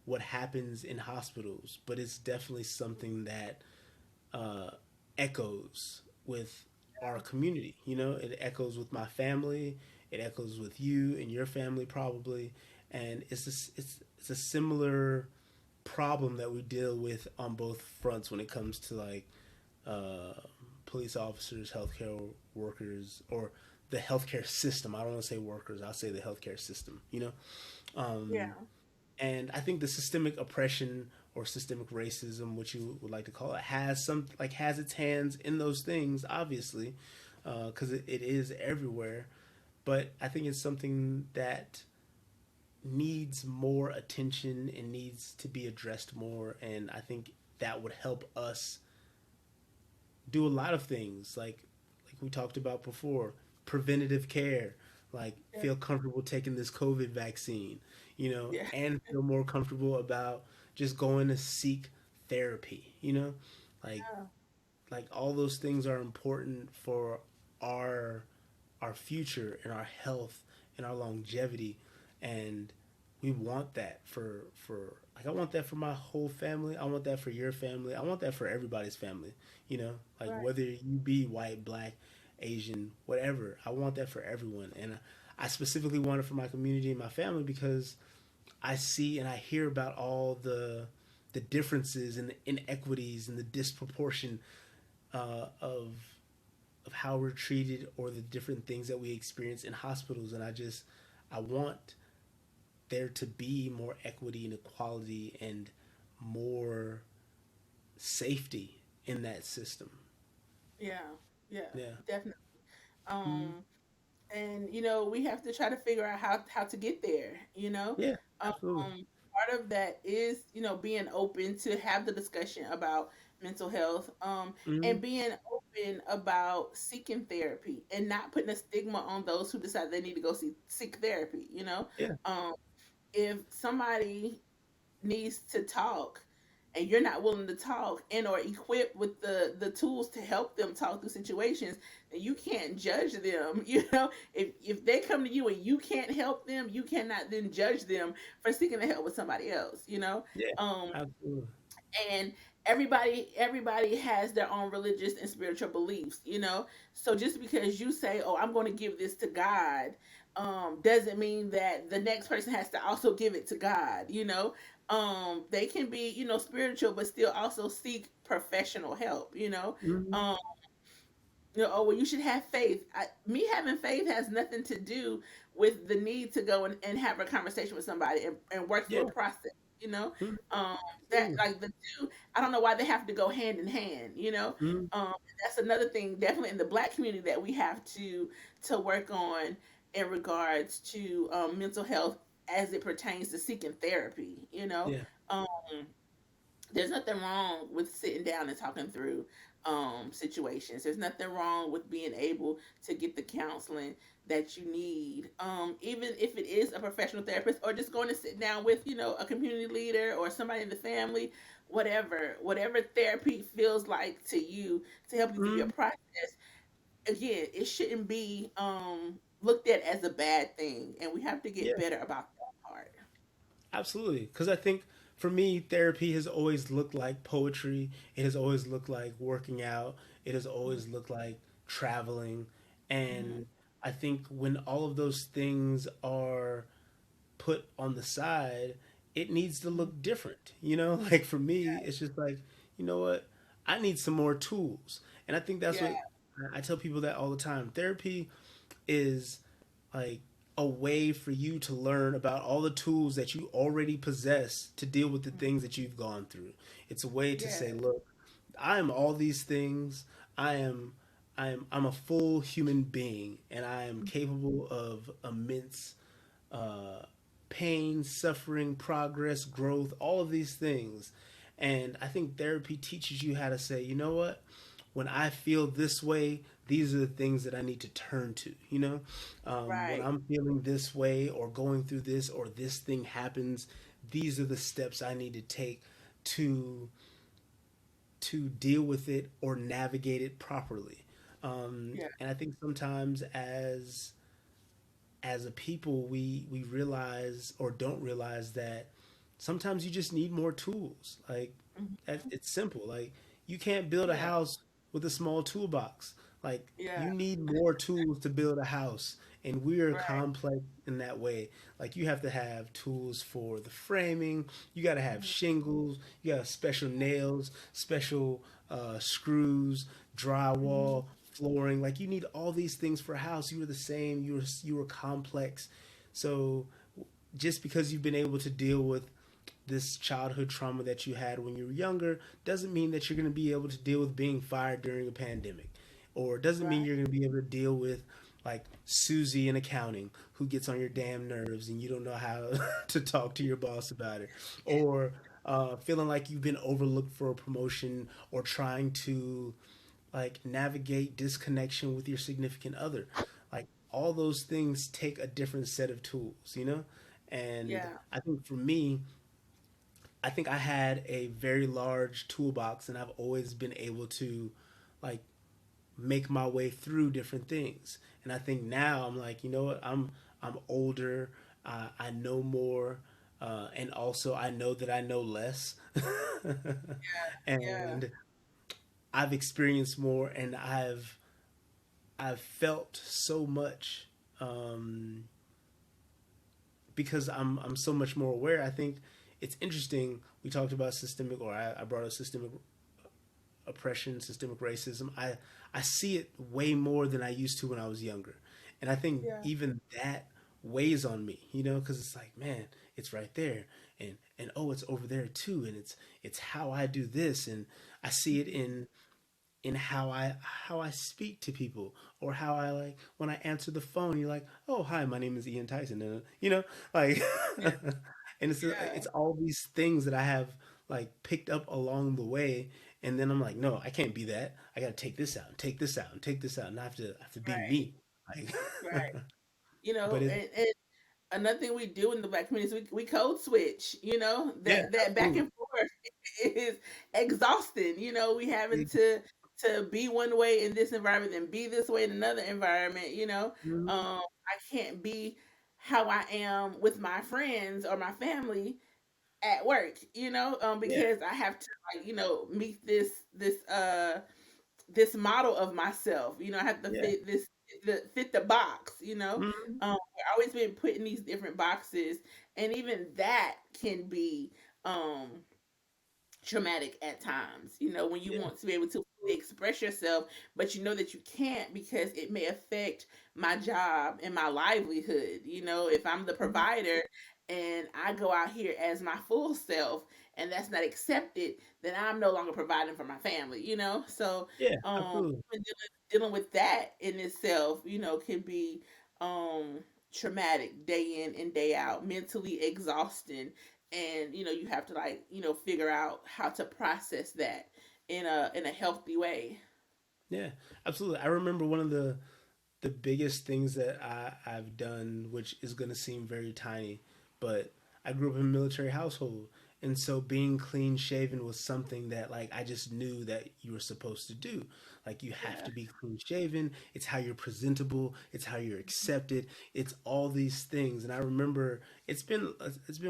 what happens in hospitals, but it's definitely something that uh, echoes with our community. You know, it echoes with my family. It echoes with you and your family probably, and it's a similar problem that we deal with on both fronts when it comes to like uh, police officers, healthcare workers, or the healthcare system. I don't want to say workers. I'll say the healthcare system. You know, Yeah. and I think the systemic oppression or systemic racism, which you would like to call it, has some like has its hands in those things, obviously, because it is everywhere. But I think it's something that needs more attention and needs to be addressed more. And I think that would help us do a lot of things like we talked about before, preventative care, like Yeah. feel comfortable taking this COVID vaccine, you know, Yeah. and feel more comfortable about just going to seek therapy, you know, like Yeah. like all those things are important for our our future and our health and our longevity, and we want that for like I want that for my whole family. I want that for your family. I want that for everybody's family. You know, like Right. whether you be white, black, Asian, whatever. I want that for everyone, and I specifically want it for my community and my family because I see and I hear about all the differences and the inequities and the disproportion of how we're treated or the different things that we experience in hospitals, and I want there to be more equity and equality and more safety in that system. Yeah. Yeah. Yeah. Definitely. Mm-hmm. Um, and we have to try to figure out how to get there. Yeah. Um, Absolutely. Part of that is being open to have the discussion about mental health, Mm-hmm. and being open about seeking therapy and not putting a stigma on those who decide they need to go seek therapy. Yeah. Um, if somebody needs to talk and you're not willing to talk and or equipped with the tools to help them talk through situations, then you can't judge them. If they come to you and you can't help them, you cannot then judge them for seeking the help with somebody else. Yeah. um Absolutely. and everybody has their own religious and spiritual beliefs. So just because you say, oh, I'm going to give this to God, doesn't mean that the next person has to also give it to God. They can be spiritual but still also seek professional help. Mm-hmm. um oh, well, you should have faith. Me having faith has nothing to do with the need to go and have a conversation with somebody and work through a Yeah. process. You know, Mm-hmm. um, that Absolutely. like the two. I don't know why they have to go hand in hand. Mm-hmm. That's another thing, definitely in the Black community, that we have to work on in regards to mental health as it pertains to seeking therapy. Yeah. Um, there's nothing wrong with sitting down and talking through situations. There's nothing wrong with being able to get the counseling that you need, even if it is a professional therapist or just going to sit down with a community leader or somebody in the family. Whatever therapy feels like to you, to help you through your Mm-hmm. process. Again, it shouldn't be looked at as a bad thing, and we have to get Yeah. better about that part. Absolutely. Because I think for me, therapy has always looked like poetry. It has always looked like working out. It has always looked like traveling. Hmm. And I think when all of those things are put on the side, it needs to look different. You know, like for me, it's just like, you know what? I need some more tools. And I think that's Yeah. what I tell people that all the time. Therapy is like a way for you to learn about all the tools that you already possess to deal with the Mhm. things that you've gone through. It's a way to Yeah. say, look, I am all these things. I am I'm a full human being and I am capable of immense uh, pain, suffering, progress, growth, all of these things. And I think therapy teaches you how to say, you know what? When I feel this way, these are the things that I need to turn to. You know, when Right. I'm feeling this way or going through this or this thing happens, these are the steps I need to take to deal with it or navigate it properly. Yeah. And I think sometimes as a people we realize or don't realize that sometimes you just need more tools. Like Hmm. it's simple. Like you can't build a Yeah. house with a small toolbox. Like Yeah. you need more tools to build a house, and we are Right. complex in that way. Like you have to have tools for the framing. You got to have Hmm. shingles. You got special nails, special screws, Hmm. drywall, flooring. Like you need all these things for a house. You were the same. You were complex. So just because you've been able to deal with this childhood trauma that you had when you were younger doesn't mean that you're going to be able to deal with being fired during a pandemic, or doesn't mean Right. you're going to be able to deal with like Susie in accounting who gets on your damn nerves and you don't know how to talk to your boss about it, or feeling like you've been overlooked for a promotion, or trying to like navigate disconnection with your significant other. Like all those things take a different set of tools, you know? And Yeah. I think for me, I think I had a very large toolbox and I've always been able to like make my way through different things. And I think now I'm like, you know what? I'm older. I know more, and also I know that I know less. Yeah. And I've experienced more, and I've felt so much, um, because I'm so much more aware. I think it's interesting. We talked about systemic, or I brought up systemic oppression, systemic racism. I see it way more than I used to when I was younger, and I think Yeah. even that weighs on me. You know, because it's like, man, it's right there, and oh, it's over there too, and it's how I do this, and I see it in how I speak to people, or how I like when I answer the phone. You're like, oh hi, my name is Ian Tyson, and you know, like, Yeah. and it's all these things that I have like picked up along the way, and then I'm like, no, I can't be that. I got to take this out, and take this out, and take this out, and I have to be Right. me. Like, Right. but it, And another thing we do in the black community is we code switch. yeah, That back absolutely. and forth is exhausting. We having to be one way in this environment and be this way in another environment. Mhm. I can't be how I am with my friends or my family at work. Yeah, Because I have to like meet this model of myself. I have to yeah. fit the box. Mhm. We're always been put in these different boxes, and even that can be um traumatic at times. When you Yeah. want to be able to fully express yourself, but you know that you can't because it may affect my job and my livelihood. If I'm the Mhm. provider and I go out here as my full self and that's not accepted, then I'm no longer providing for my family. So Yeah, absolutely. even dealing with that in itself, can be um traumatic day in and day out, mentally exhausting, and you have to like figure out how to process that in a healthy way. Yeah, absolutely. I remember one of the biggest things that I've done, which is going to seem very tiny, but I grew up in a military household. And so being clean shaven was something that like I just knew that you were supposed to do. Like you have Yeah. to be clean shaven. It's how you're presentable. It's how you're accepted. It's all these things. And I remember it's been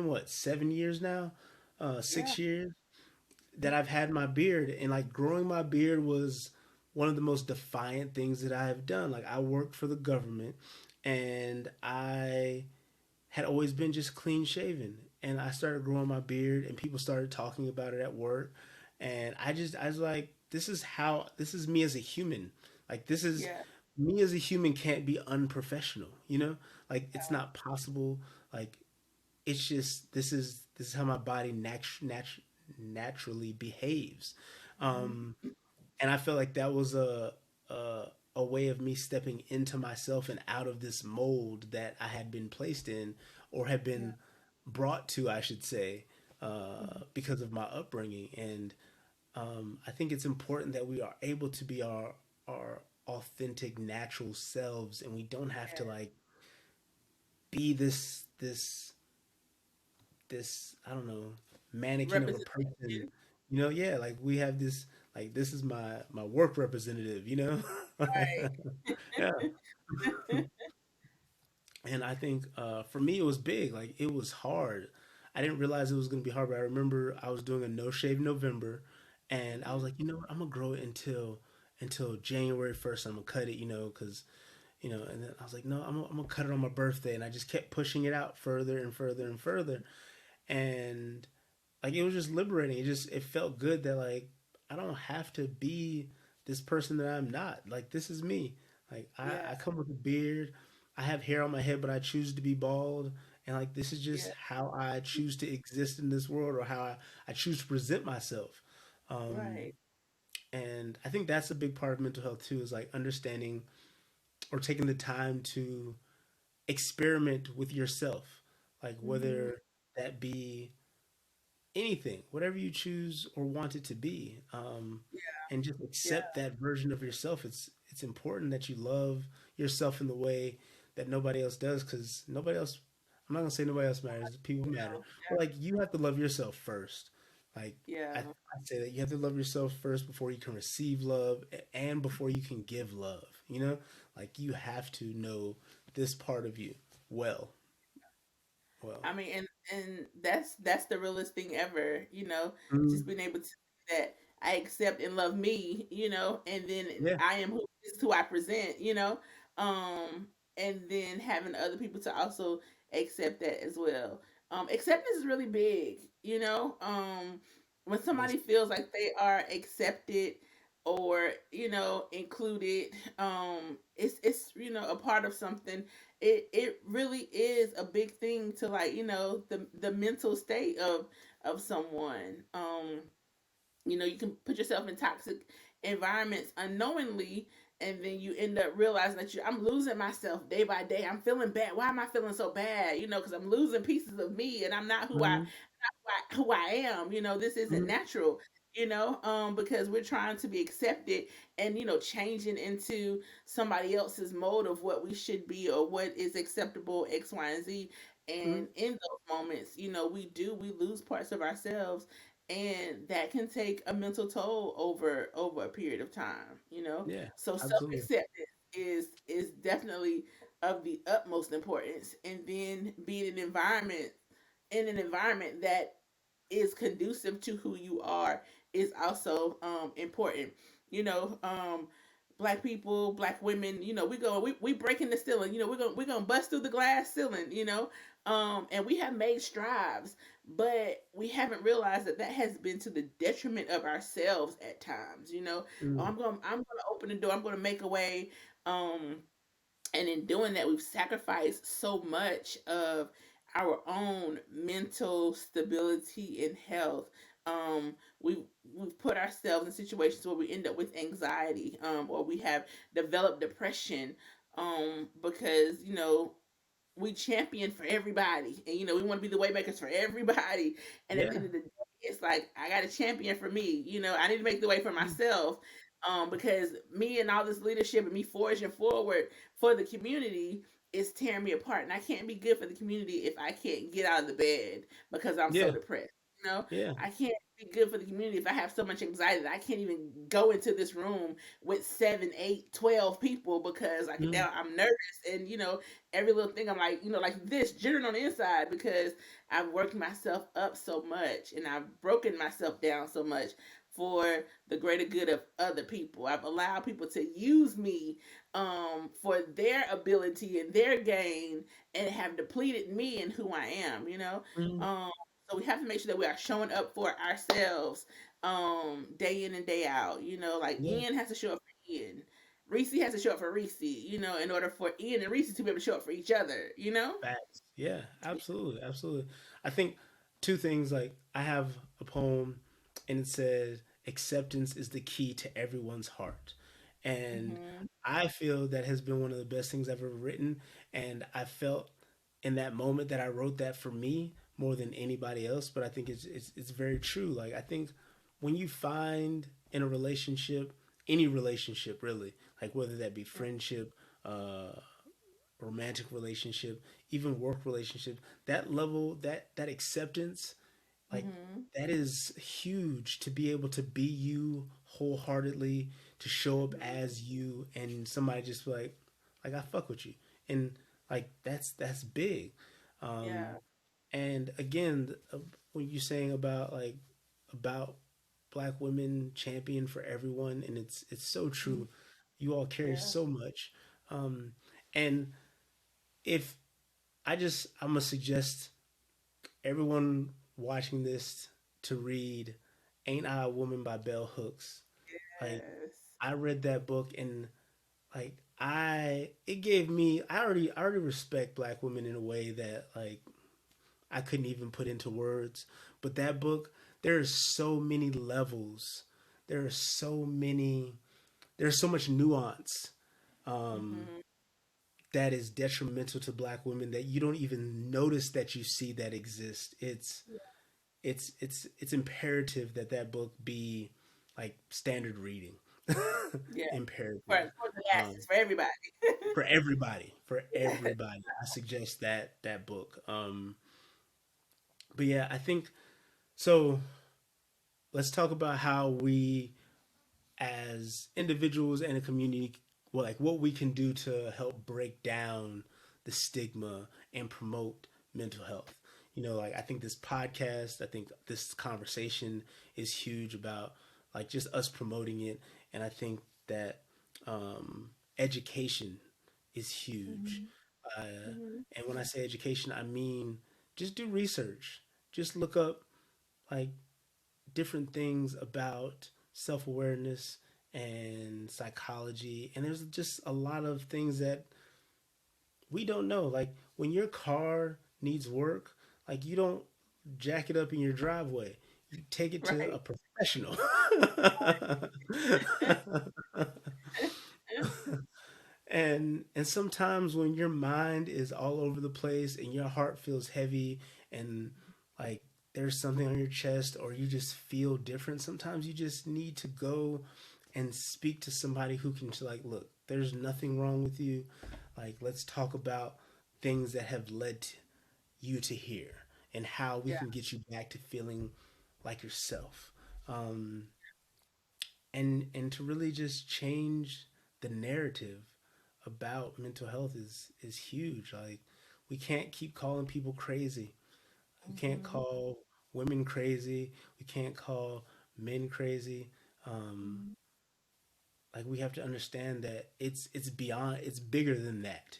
what, 7 years now, Yeah. 6 years that I've had my beard, and like growing my beard was one of the most defiant things that I have done. Like I worked for the government, and I had always been just clean shaven, and I started growing my beard, and people started talking about it at work, and I was like, this is me as a human. Like this is Yeah. me as a human can't be unprofessional, you know? Like it's not possible. Like it's just this is how my body naturally behaves. Mhm. Um, and I felt like that was a way of me stepping into myself and out of this mold that I had been placed in or had Yeah. been brought to, I should say, Mhm. because of my upbringing. And I think it's important that we are able to be our authentic, natural selves, and we don't have to Yeah. like be this I don't know mannequin of a person. Representation. You know, yeah, like we have this like this is my work representative. You know, yeah. And I think for me it was big. Like it was hard. I didn't realize it was gonna be hard, but I remember I was doing a no shave November, and I was Mhm. like, you know what, I'm gonna grow it until January 1st. I'm gonna cut it, because and then I was like, no, I'm gonna cut it on my birthday, and I just kept pushing it out further and further and further, and like it was just liberating. It felt good that like I don't have to be this person that I'm not. Like this is me. Like Yeah. I come with a beard. I have hair on my head, but I choose to be bald. And like this is just Yeah. how I choose to exist in this world, or how I choose to present myself. Um, Right. and I think that's a big part of mental health too, is like understanding or taking the time to experiment with yourself. Like Mhm. whether that be anything, whatever you choose or want it to be, and just Yeah. accept that version of yourself. It's important that you love yourself in the way that nobody else does, because nobody else. I'm not gonna say nobody else matters. People matter, but like you have to love yourself first. Like Yeah. I say that you have to love yourself first before you can receive love and before you can give love. Like you have to know this part of you well. Well, I mean, and that's the realest thing ever, just mm, being able to see that I accept and love me, and then yeah, I am who this is who I present, and then having other people to also accept that as well. Acceptance is really big, when yes, somebody feels like they are accepted or included, it's a part of something. It really is a big thing to, like, the mental state of someone. You can put yourself in toxic environments unknowingly, and then you end up realizing that I'm losing myself day by day. I'm feeling bad. Why am I feeling so bad? Because I'm losing pieces of me, and I'm not mm-hmm, who I am. This isn't mm-hmm, natural. Because we're trying to be accepted, and changing into somebody else's mode of what we should be or what is acceptable, X, Y, and Z. mm-hmm, And in those moments, we lose parts of ourselves, and that can take a mental toll over a period of time. yeah, So self absolutely. acceptance is definitely of the utmost importance, and then being in an environment that is conducive to who you are is also important. You know, um, Black people, black women, we breaking the ceiling. We're gonna bust through the glass ceiling. And we have made strides, but we haven't realized that that has been to the detriment of ourselves at times. Oh, Mm, I'm gonna open the door. I'm gonna make a way. Um, and in doing that, we've sacrificed so much of our own mental stability and health. We've put ourselves in situations where we end up with anxiety, or we have developed depression, because we champion for everybody, and we want to be the waymakers for everybody. And at the yeah. end of the day, it's like, I got a champion for me. I need to make the way for Mm, myself, because me and all this leadership and me forging forward for the community is tearing me apart, and I can't be good for the community if I can't get out of the bed because I'm so yeah. depressed. Yeah. I can't be good for the community if I have so much anxiety that I can't even go into this room with 7, 8, 12 people, because Mm, now I'm nervous, and every little thing I'm like, like this, jittering on the inside, because I've worked myself up so much and I've broken myself down so much for the greater good of other people. I've allowed people to use me for their ability and their gain, and have depleted me and who I am, you know? Mhm. Um, so we have to make sure that we are showing up for ourselves day in and day out. You know, like Yeah. Ian has to show up for Ian. Reese has to show up for Reese, you know, in order for Ian and Reese to be able to show up for each other, you know? Facts. Yeah, absolutely, absolutely. I think two things, like I have a poem and it says acceptance is the key to everyone's heart. And Hmm. I feel that has been one of the best things I've ever written. And I felt in that moment that I wrote that for me more than anybody else. But I think it's very true. Like I think when you find in a relationship, any relationship really, like whether that be friendship, uh, romantic relationship, even work relationship, that level, that acceptance, like Hmm. that is huge to be able to be you wholeheartedly, to show up Hmm. as you, and somebody just be like I fuck with you, and like that's big. Um, Yeah. and again, when you're saying about about black women champion for everyone, and it's so Mhm. true. You all carry Yeah. so much, and if I'm gonna suggest everyone watching this to read "Ain't I a Woman" by Bell Hooks. Like Yes. I read that book and like I it gave me I already respect black women in a way that like I couldn't even put into words. But that book, there are so many levels. There are so many. There's so much nuance. Um, Hmm. that is detrimental to black women that you don't even notice that you see that exist. It's imperative that that book be like standard reading. Yeah. Imperative. For the Um, masses, for everybody. for everybody, for Yeah. everybody, I suggest that book. But yeah, I think so. Let's talk about how we as individuals and a community, well, like what we can do to help break down the stigma and promote mental health. Like I think this podcast, I think this conversation is huge about like just us promoting it, and I think that education is huge. Hmm. Uh, Hmm. and when I say education, I mean just do research, just look up like different things about self awareness and psychology. And there's just a lot of things that we don't know. Like when your car needs work, like you don't jack it up in your driveway. You take it to a Right. professional. And sometimes when your mind is all over the place and your heart feels heavy and like there's something on your chest or you just feel different, sometimes you just need to go and speak to somebody who can like, look, there's nothing wrong with you. Like let's talk about things that have led you to here and how we Yeah. can get you back to feeling like yourself. Um, and to really just change the narrative about mental health is huge. Like we can't keep calling people crazy. We can't Hmm. call women crazy. We can't call men crazy. Um, Hmm. like we have to understand that it's beyond. It's bigger than that.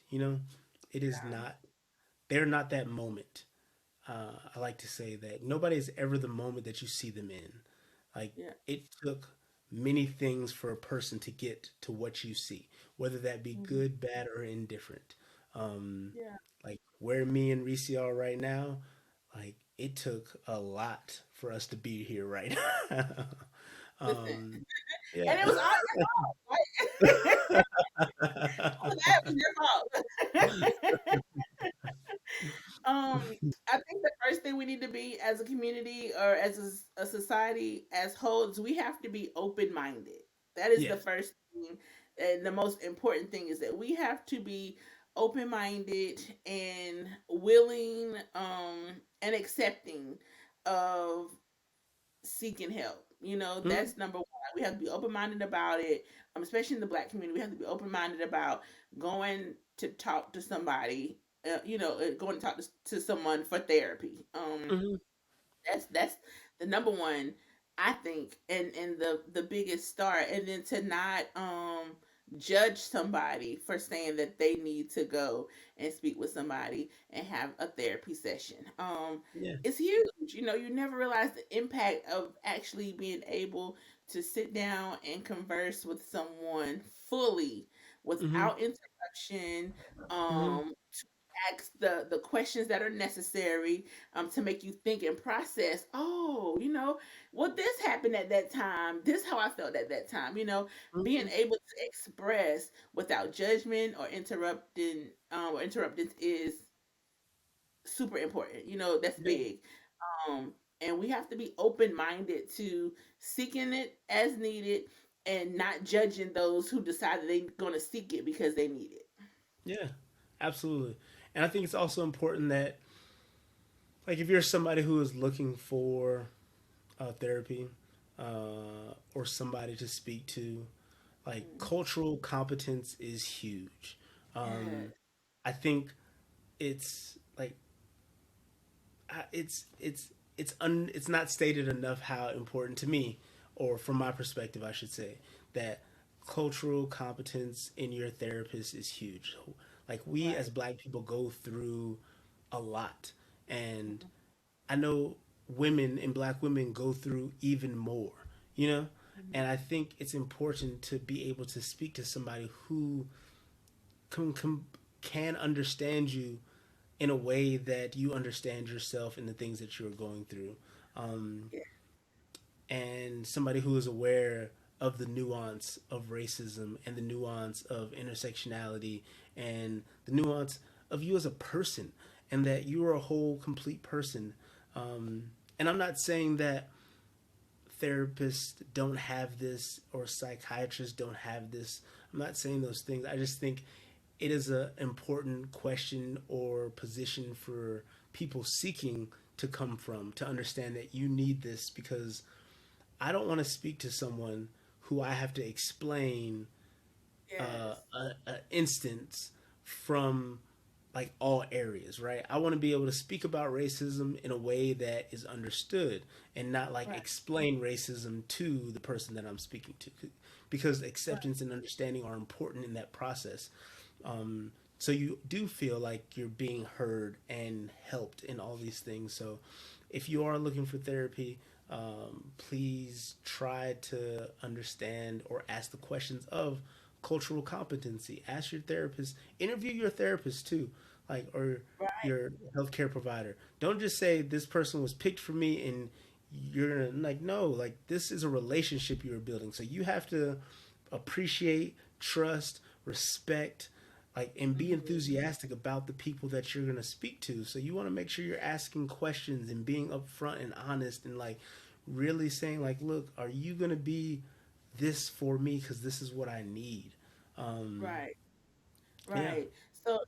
It is Yeah. not. They're not that moment. I like to say that nobody is ever the moment that you see them in. Like Yeah. it took many things for a person to get to what you see, whether that be Hmm. good, bad, or indifferent. Um, Yeah. like where me and Reese are right now, like it took a lot for us to be here right now. Listen. Yeah. And it was all your fault. Like, all of that was your fault. I think the first thing we need to be as a community or as a society as whole is we have to be open minded. That is the Yes. first thing, and the most important thing is that we have to be open minded and willing, and accepting of seeking help. You know, Mhm. that's number one. We have to be open minded about it, especially in the black community. We have to be open minded about going to talk to somebody. Going to talk to someone for therapy. Mhm. That's the number one. I think, and the biggest start, and then to not judge somebody for saying that they need to go and speak with somebody and have a therapy session. Yeah. It's huge. You know, you never realize the impact of actually being able to sit down and converse with someone fully Mm-hmm. without interruption. Mm-hmm. Ask the questions that are necessary to make you think and process. Oh, well, this happened at that time. This how I felt at that time. Being Mm-hmm. able to express without judgment or interrupting is super important. That's Yeah. big. Um, and we have to be open minded to seeking it as needed and not judging those who decide that they're going to seek it because they need it. Yeah. Absolutely. And I think it's also important that, like, if you're somebody who is looking for therapy or somebody to speak to, like, Mm. cultural competence is huge. Um, Yes. I think it's like it's not stated enough how important to me, or from my perspective, I should say, that cultural competence in your therapist is huge. Like, we as Right. Black people go through a lot, and Mhm. I know women and Black women go through even more. You know, and Mhm. I think it's important to be able to speak to somebody who can, can understand you in a way that you understand yourself and the things that you're going through. Um, Yeah. and somebody who is aware of the nuance of racism and the nuance of intersectionality and the nuance of you as a person, and that you are a whole, complete person. And I'm not saying that therapists don't have this or psychiatrists don't have this. I'm not saying those things. I just think it is an important question or position for people seeking to come from, to understand that you need this, because I don't want to speak to someone who I have to explain Yes. a instance from, like, all areas, right? I want to be able to speak about racism in a way that is understood, and not like Right. explain racism to the person that I'm speaking to, because Right. acceptance and understanding are important in that process. So you do feel like you're being heard and helped in all these things. So if you are looking for therapy, please try to understand or ask the questions of cultural competency. Ask your therapist, interview your therapist too, like, or Right. your healthcare provider. Don't just say this person was picked for me and you're gonna, like, no, like, this is a relationship you're building. So you have to appreciate, trust, respect, like, and be Hmm. enthusiastic about the people that you're going to speak to. So you want to make sure you're asking questions and being upfront and honest, and, like, really saying, like, look, are you going to be this for me, because this is what I need. um Right. yeah. Right. So,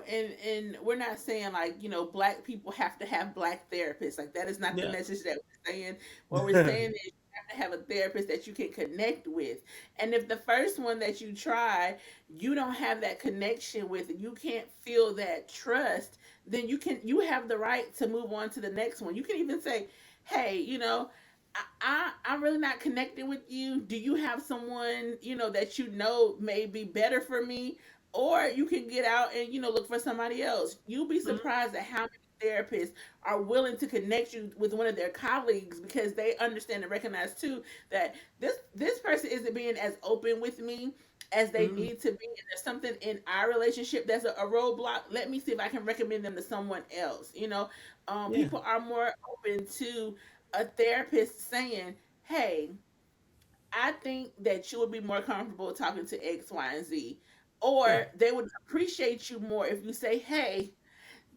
and we're not saying like, black people have to have black therapists. Like that is not the Yeah. message that we're saying. What we're saying is you have to have a therapist that you can connect with. And if the first one that you try, you don't have that connection with, you can't feel that trust, then you have the right to move on to the next one. You can even say, hey, I'm really not connecting with you. Do you have someone, that may be better for me? Or you can get out and look for somebody else. You'll be Mhm. surprised at how many therapists are willing to connect you with one of their colleagues because they understand and recognize too that this person isn't being as open with me as they Mhm. need to be, and there's something in our relationship that's a roadblock. Let me see if I can recommend them to someone else. Yeah. People are more open to a therapist saying, hey, I think that you would be more comfortable talking to X, Y, and Z. Yeah. Or they would appreciate you more if you say, hey,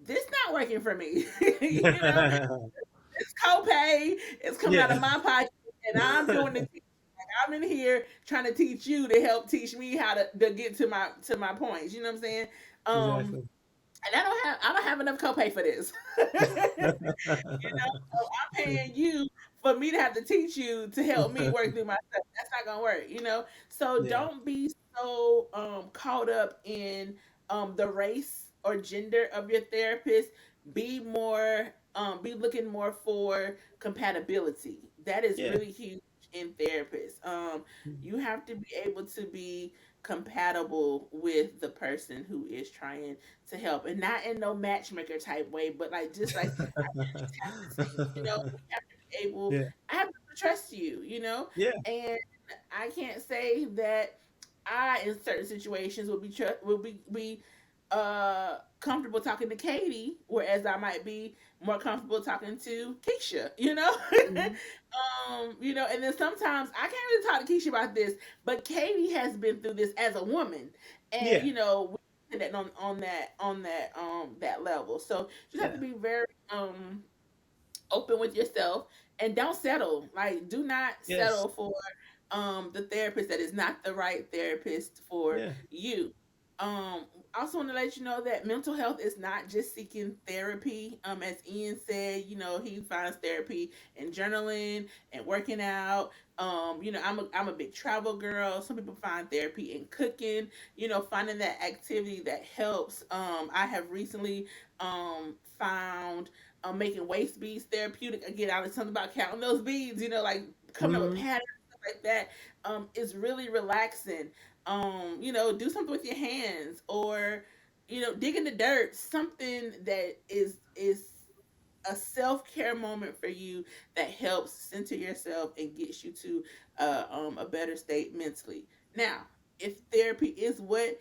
this not working for me. It's copay, it's coming out Yeah. of my pocket, and I'm doing the teaching. Like I'm in here trying to teach you to help teach me how to get to my points. You know what I'm saying? Um, Exactly. and I don't have enough copay for this. So I'm paying you for me to have to teach you to help me work through my stuff. That's not gonna work. So Yeah. don't be so caught up in the race or gender of your therapist. Be looking more for compatibility. That is Yeah. really huge in therapists. You have to be able to be compatible with the person who is trying to help, and not in no matchmaker type way, but like just like I just have to say, we have to be able. Yeah. I have to trust you, Yeah. and I can't say that I, in certain situations, will be comfortable talking to Katie, whereas I might be more comfortable talking to Keisha, Mhm. and then sometimes I can't really talk to Keisha about this, but Katie has been through this as a woman, and Yeah. we that on that level. So you just have to Yeah. be very open with yourself and don't settle. Like, do not Yes. settle for the therapist that is not the right therapist for Yeah. you. I also want to let you know that mental health is not just seeking therapy. As Ian said, he finds therapy in journaling and working out. I'm a big travel girl. Some people find therapy in cooking, finding that activity that helps. I have recently found making waist beads therapeutic. Again, I was something about counting those beads, like coming up with Hmm. patterns, stuff like that. Is really relaxing. Do something with your hands, or dig in the dirt. Something that is a self care moment for you that helps center yourself and gets you to a better state mentally. Now, if therapy is what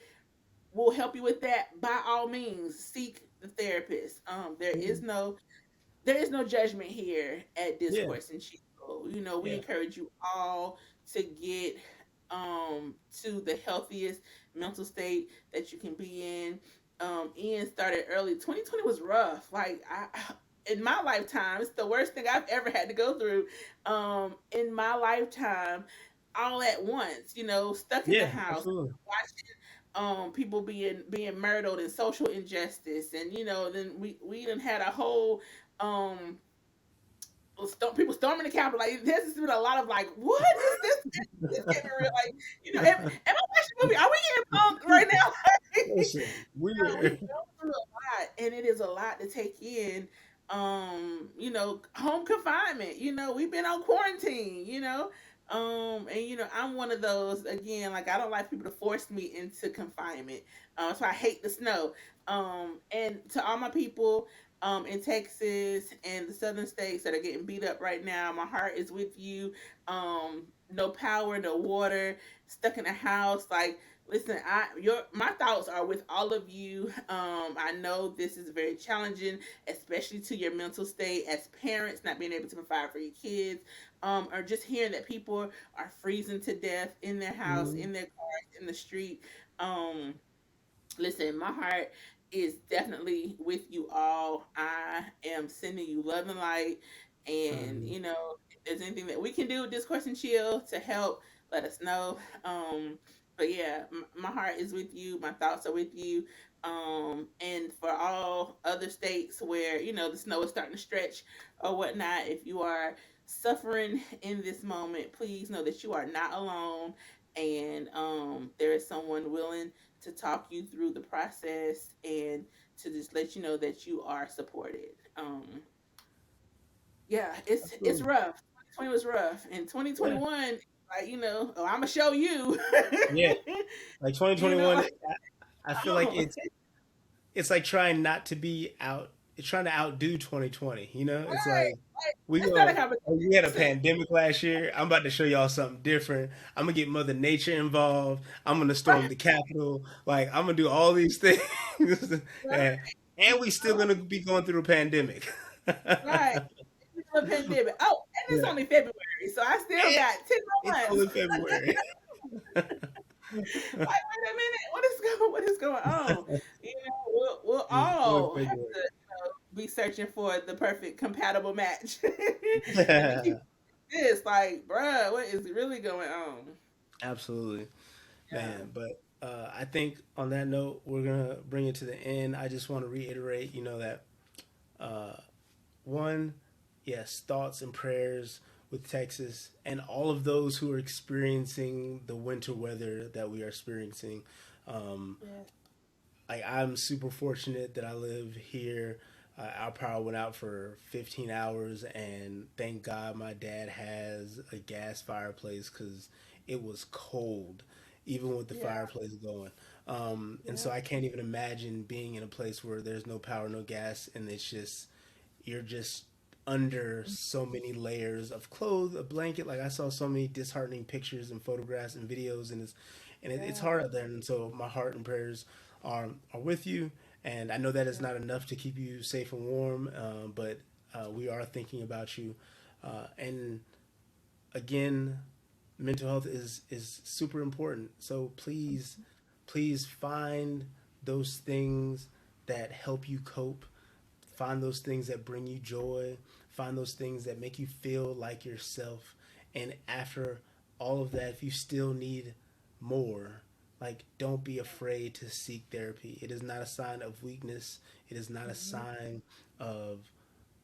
will help you with that, by all means, seek the therapist. There is no judgment here at Yeah. Discourse and Chill. We Yeah. encourage you all to get to the healthiest mental state that you can be in. Ian started early. 2020 was rough. Like, in my lifetime, it's the worst thing I've ever had to go through. In my lifetime, all at once. Stuck in the Yeah. house, Absolutely. watching people being murdered and social injustice, and then we done had a whole um people storming the Capitol. Like, this has been a lot of like, what is this? It's getting real. Like, am I watching a movie? Are we getting punked right now? Listen, we We've are. gone through a lot, and it is a lot to take in. Home confinement. We've been on quarantine. And I'm one of those, again. Like, I don't like people to force me into confinement. So I hate the snow. And to all my people in Texas and the southern states that are getting beat up right now, my heart is with you. No power, no water, stuck in a house. Like, listen, my thoughts are with all of you. I know this is very challenging, especially to your mental state as parents, not being able to provide for your kids, or just hearing that people are freezing to death in their house, Mhm. in their cars, in the street. Um, Listen, my heart is definitely with you all. I am sending you love and light. And, Mhm. if there's anything that we can do with Discourse and Chill to help, let us know. But yeah, my heart is with you. My thoughts are with you. And for all other states where, the snow is starting to stretch or whatnot, if you are suffering in this moment, please know that you are not alone. And there is someone willing to talk you through the process and to just let you know that you are supported. Yeah, it's Absolutely. rough. 2020 was rough, and Yeah. 2021, like, oh, I'm gonna show you. Yeah. Like you know, 2021, like, I feel like it's like trying not to be out. It's trying to outdo 2020. It's right, like like, we let's start a go. conversation. Oh, we had a Listen, pandemic last year. I'm about to show y'all something different. I'm gonna get Mother Nature involved. I'm gonna storm right, the Capitol. Like I'm gonna do all these things, right, and we still gonna be going through a pandemic. right. A pandemic. Oh, and it's Yeah, only February, so I still and got 10 it's more months. only February. Like, wait a minute, what is going on? We'll It's only all have February. to be searching for the perfect compatible match, and we keep this like, bruh, what is really going on? Absolutely. Yeah, Man, but I think on that note, we're gonna bring it to the end. I just want to reiterate, that uh, one, yes, thoughts and prayers with Texas and all of those who are experiencing the winter weather that we are experiencing. Um, yeah, I'm super fortunate that I live here Our power went out for 15 hours, and thank God my dad has a gas fireplace because it was cold, even with the Yeah, fireplace going. And yeah, so I can't even imagine being in a place where there's no power, no gas, and it's just you're just under so many layers of clothes, a blanket. Like I saw so many disheartening pictures and photographs and videos, and it's yeah, hard out there. And so my heart and prayers are with you. And I know that is yeah, not enough to keep you safe and warm, but we are thinking about you. And again, mental health is super important. So please find those things that help you cope. Find those things that bring you joy. Find those things that make you feel like yourself. And after all of that, if you still need more, like don't be afraid to seek therapy. It is not a sign of weakness. It is not a mhm, sign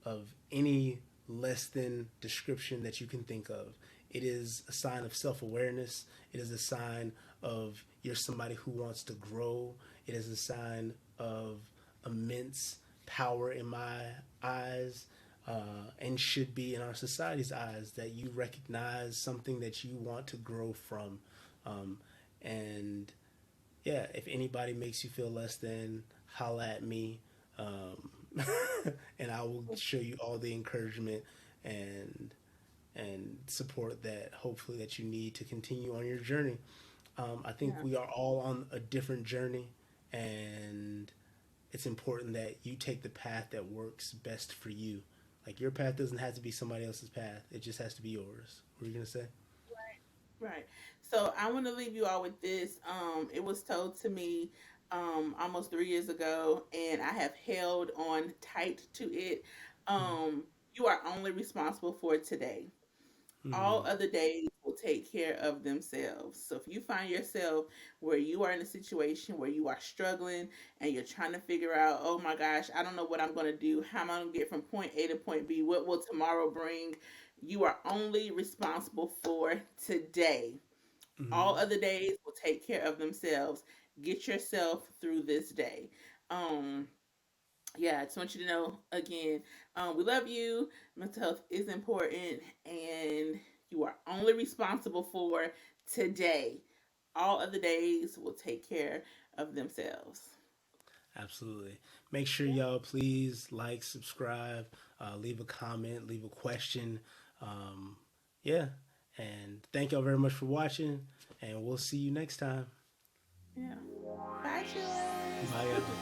of any less than description that you can think of. It is a sign of self awareness. It is a sign of you're somebody who wants to grow. It is a sign of immense power in my eyes, and should be in our society's eyes, that you recognize something that you want to grow from. And yeah, if anybody makes you feel less than, holla at me, and I will show you all the encouragement and support that hopefully that you need to continue on your journey. I think yeah, we are all on a different journey, and it's important that you take the path that works best for you. Like your path doesn't have to be somebody else's path; it just has to be yours. What are you gonna say? right. So I want to leave you all with this. It was told to me almost 3 years ago, and I have held on tight to it. Um, you are only responsible for today. All Mm-hmm. other days will take care of themselves. So if you find yourself where you are in a situation where you are struggling and you're trying to figure out, oh my gosh, I don't know what I'm going to do. How am I going to get from point A to point B? What will tomorrow bring? You are only responsible for today. All Mm-hmm. other days will take care of themselves. Get yourself through this day. Um, yeah, I just want you to know again, we love you. Mental health is important, and you are only responsible for today. All other days will take care of themselves. Absolutely. Make sure Yeah, y'all please like, subscribe, leave a comment, leave a question. Um, yeah. And thank y'all very much for watching. And we'll see you next time. yeah. Bye, chillers. Bye, y'all.